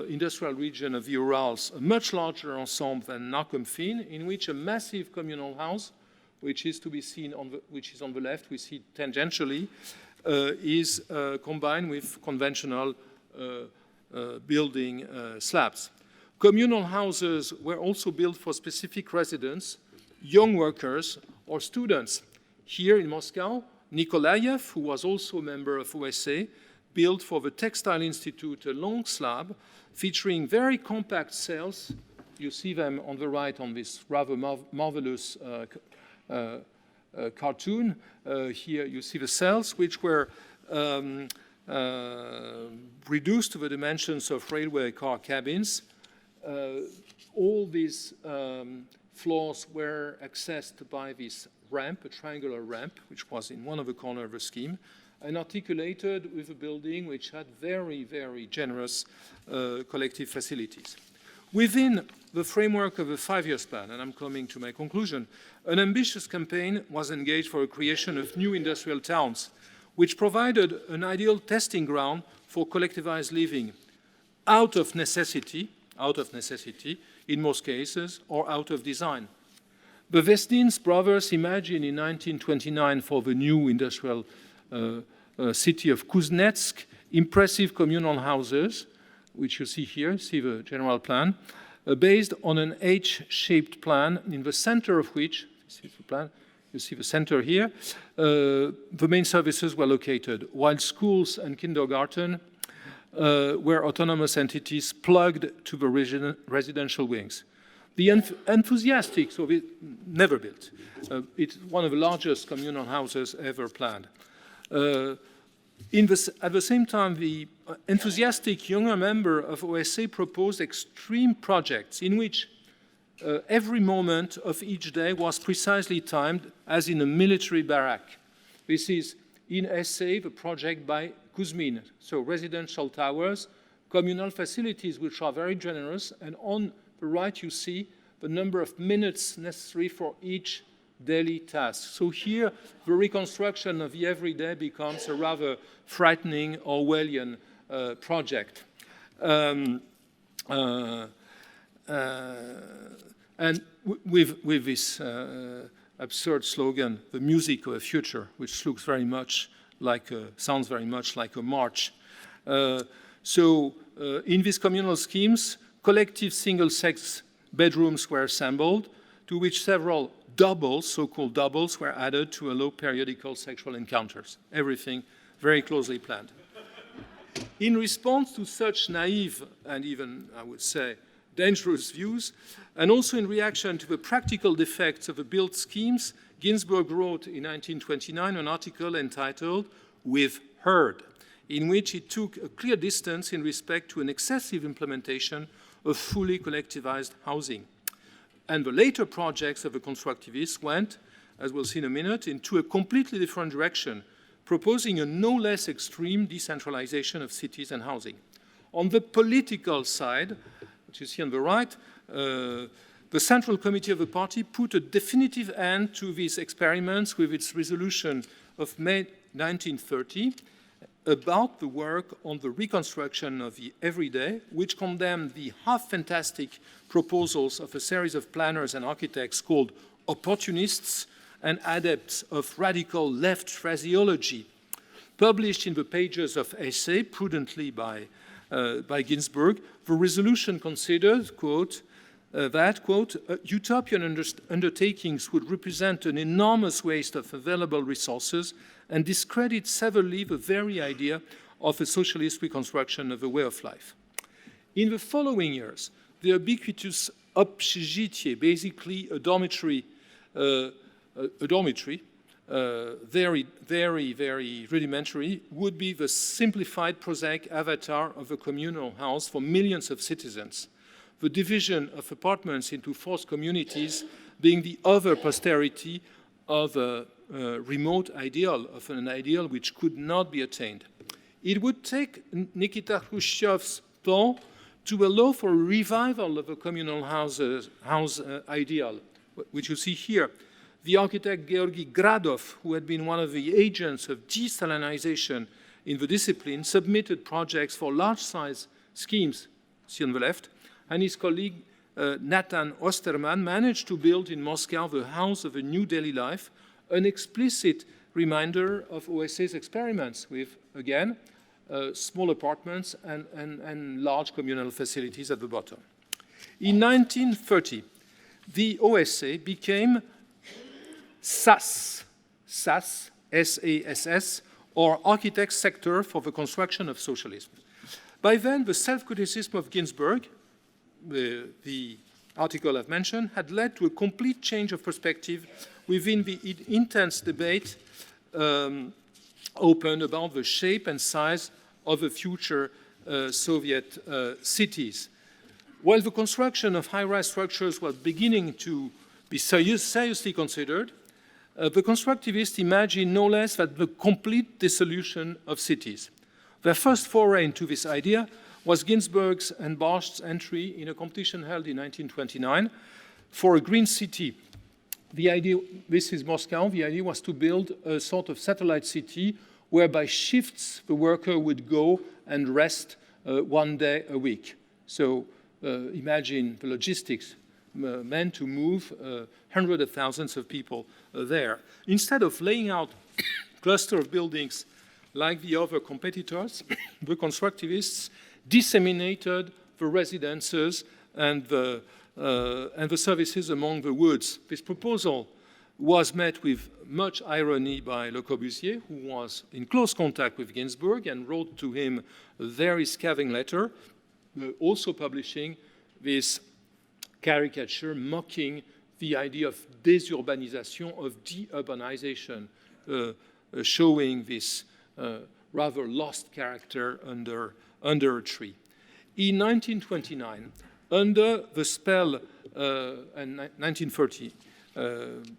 industrial region of the Urals, a much larger ensemble than Narkomfin, in which a massive communal house, which is to be seen which is on the left, we see tangentially, is combined with conventional building slabs. Communal houses were also built for specific residents, young workers, or students. Here in Moscow, Nikolaev, who was also a member of OSA, built for the Textile Institute a long slab featuring very compact cells. You see them on the right on this rather marvelous cartoon. Here you see the cells, which were reduced to the dimensions of railway car cabins. All these floors were accessed by this ramp, a triangular ramp, which was in one of the corners of the scheme, and articulated with a building which had very, very generous collective facilities. Within the framework of a 5-year plan, and I'm coming to my conclusion, an ambitious campaign was engaged for the creation of new industrial towns, which provided an ideal testing ground for collectivized living out of necessity in most cases, or out of design. The Vestines Brothers imagined in 1929 for the new industrial city of Kuznetsk impressive communal houses, which you see here, see the general plan, based on an H-shaped plan, in the center of which, this is the plan, you see the center here, the main services were located, while schools and kindergarten were autonomous entities plugged to the residential wings. The enthusiastic, so it never built. It's one of the largest communal houses ever planned. At the same time, the enthusiastic younger member of OSA proposed extreme projects in which every moment of each day was precisely timed as in a military barrack. This is in SA, the project by Kuzmin, so residential towers, communal facilities which are very generous, and on the right you see the number of minutes necessary for each daily task. So here the reconstruction of the everyday becomes a rather frightening Orwellian project. And with this absurd slogan, the music of the future, which looks very much like sounds very much like a march. In these communal schemes, collective single-sex bedrooms were assembled, to which several doubles, so-called doubles, were added to allow periodical sexual encounters. Everything very closely planned. In response to such naive and even, I would say, dangerous views, and also in reaction to the practical defects of the built schemes, Ginsburg wrote in 1929 an article entitled "We've Heard," in which he took a clear distance in respect to an excessive implementation of fully collectivized housing. And the later projects of the constructivists went, as we'll see in a minute, into a completely different direction, proposing a no less extreme decentralization of cities and housing. On the political side, which you see on the right, the Central Committee of the party put a definitive end to these experiments with its resolution of May 1930 about the work on the reconstruction of the everyday, which condemned the half-fantastic proposals of a series of planners and architects called opportunists and adepts of radical left phraseology. Published in the pages of Essay, prudently by Ginsburg, the resolution considered, quote, that, quote, utopian undertakings would represent an enormous waste of available resources and discredit severely the very idea of a socialist reconstruction of a way of life. In the following years, the ubiquitous общежитие, basically a dormitory, very, very, very rudimentary, would be the simplified prosaic avatar of a communal house for millions of citizens. The division of apartments into forced communities being the other posterity of a remote ideal, of an ideal which could not be attained. It would take Nikita Khrushchev's though, to allow for a revival of the communal house ideal, which you see here. The architect Georgy Gradov, who had been one of the agents of de-Stalinization in the discipline, submitted projects for large-size schemes, see on the left, and his colleague Nathan Osterman managed to build in Moscow the House of a New Daily Life, an explicit reminder of OSA's experiments with, again, small apartments and large communal facilities at the bottom. In 1930, the OSA became SAS, S-A-S-S, or Architects Sector for the Construction of Socialism. By then, the self-criticism of Ginsburg, the article I've mentioned, had led to a complete change of perspective within the intense debate opened about the shape and size of the future Soviet cities. While the construction of high-rise structures was beginning to be seriously considered, the constructivists imagined no less than the complete dissolution of cities. Their first foray into this idea was Ginsburg's and Barth's entry in a competition held in 1929 for a green city. The idea, this is Moscow, the idea was to build a sort of satellite city where by shifts the worker would go and rest one day a week. So imagine the logistics meant to move hundreds of thousands of people there. Instead of laying out a cluster of buildings like the other competitors, the constructivists disseminated the residences and the services among the woods. This proposal was met with much irony by Le Corbusier, who was in close contact with Ginsburg and wrote to him a very scathing letter, also publishing this caricature mocking the idea of désurbanisation, of de-urbanization, showing this rather lost character under a tree. In 1929, under the spell, and 1930,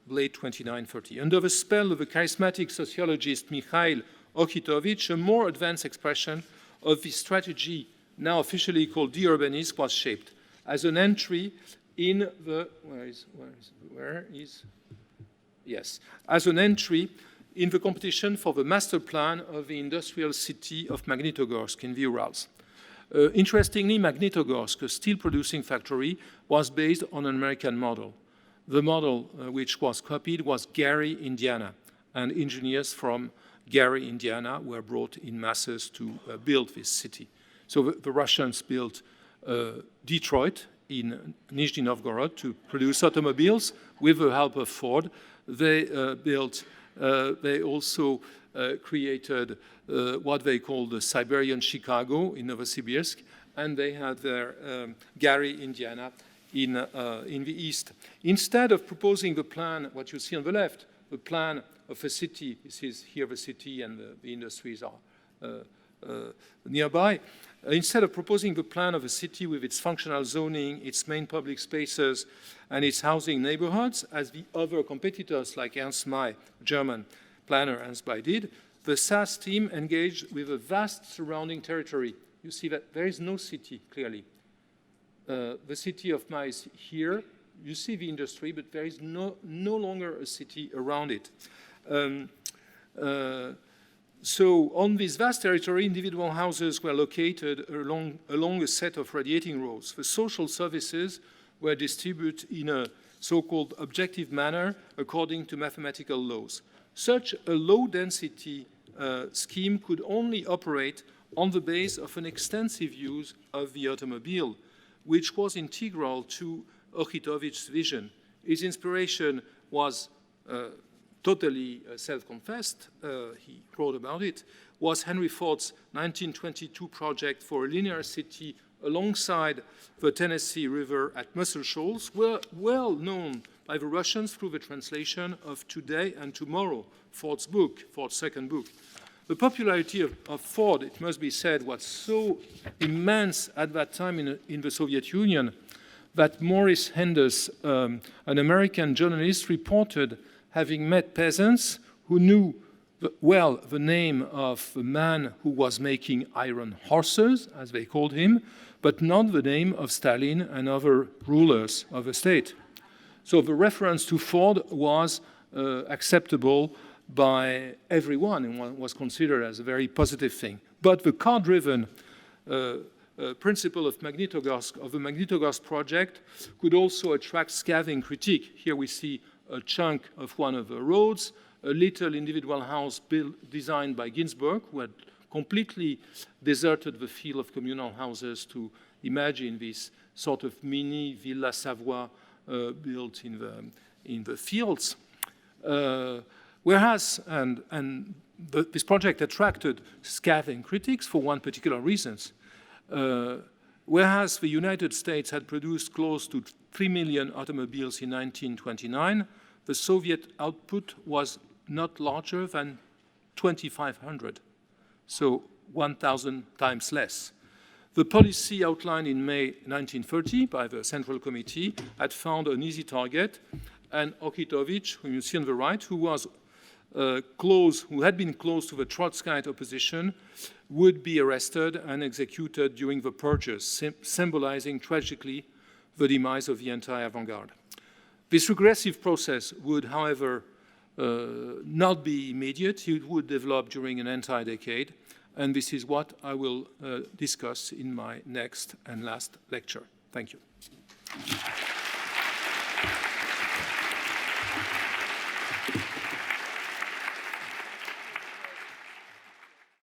late 29-30, under the spell of the charismatic sociologist Mikhail Okhitovich, a more advanced expression of the strategy now officially called de-urbanism was shaped as an entry in the, as an entry in the competition for the master plan of the industrial city of Magnitogorsk in the Urals. Interestingly, Magnitogorsk, a steel-producing factory, was based on an American model. The model which was copied was Gary, Indiana, and engineers from Gary, Indiana were brought in masses to build this city. So the Russians built Detroit in Nizhny Novgorod to produce automobiles with the help of Ford. They they also created what they called the Siberian Chicago in Novosibirsk, and they had their Gary, Indiana, in the east. Instead of proposing the plan, what you see on the left, the plan of a city, this is here the city and the industries are nearby. Instead of proposing the plan of a city with its functional zoning, its main public spaces, and its housing neighborhoods, as the other competitors like Ernst May, German planner Ernst May did, the SAS team engaged with a vast surrounding territory. You see that there is no city, clearly. The city of May is here. You see the industry, but there is no longer a city around it. So on this vast territory, individual houses were located along a set of radiating rows. The social services were distributed in a so-called objective manner according to mathematical laws. Such a low-density scheme could only operate on the base of an extensive use of the automobile, which was integral to Okhitovich's vision. His inspiration was totally self-confessed, he wrote about it, was Henry Ford's 1922 project for a linear city alongside the Tennessee River at Muscle Shoals, were well known by the Russians through the translation of Today and Tomorrow, Ford's book, Ford's second book. The popularity of Ford, it must be said, was so immense at that time in the Soviet Union that Morris Henders, an American journalist, reported having met peasants who knew well, the name of the man who was making iron horses, as they called him, but not the name of Stalin and other rulers of the state. So the reference to Ford was acceptable by everyone and was considered as a very positive thing. But the car-driven principle of the Magnitogorsk project could also attract scathing critique. Here we see a chunk of one of the roads, a little individual house designed by Ginsberg, who had completely deserted the field of communal houses to imagine this sort of mini Villa Savoie built in the fields. Whereas, this project attracted scathing critics for one particular reason. Whereas the United States had produced close to 3 million automobiles in 1929, the Soviet output was not larger than 2,500, so 1,000 times less. The policy outlined in May 1930 by the Central Committee had found an easy target, and Okhritovich, whom you see on the right, who had been close to the Trotskyite opposition, would be arrested and executed during the purges, symbolizing tragically the demise of the anti-avant-garde. This regressive process would, however, not be immediate. It would develop during an entire decade, and this is what I will discuss in my next and last lecture. Thank you.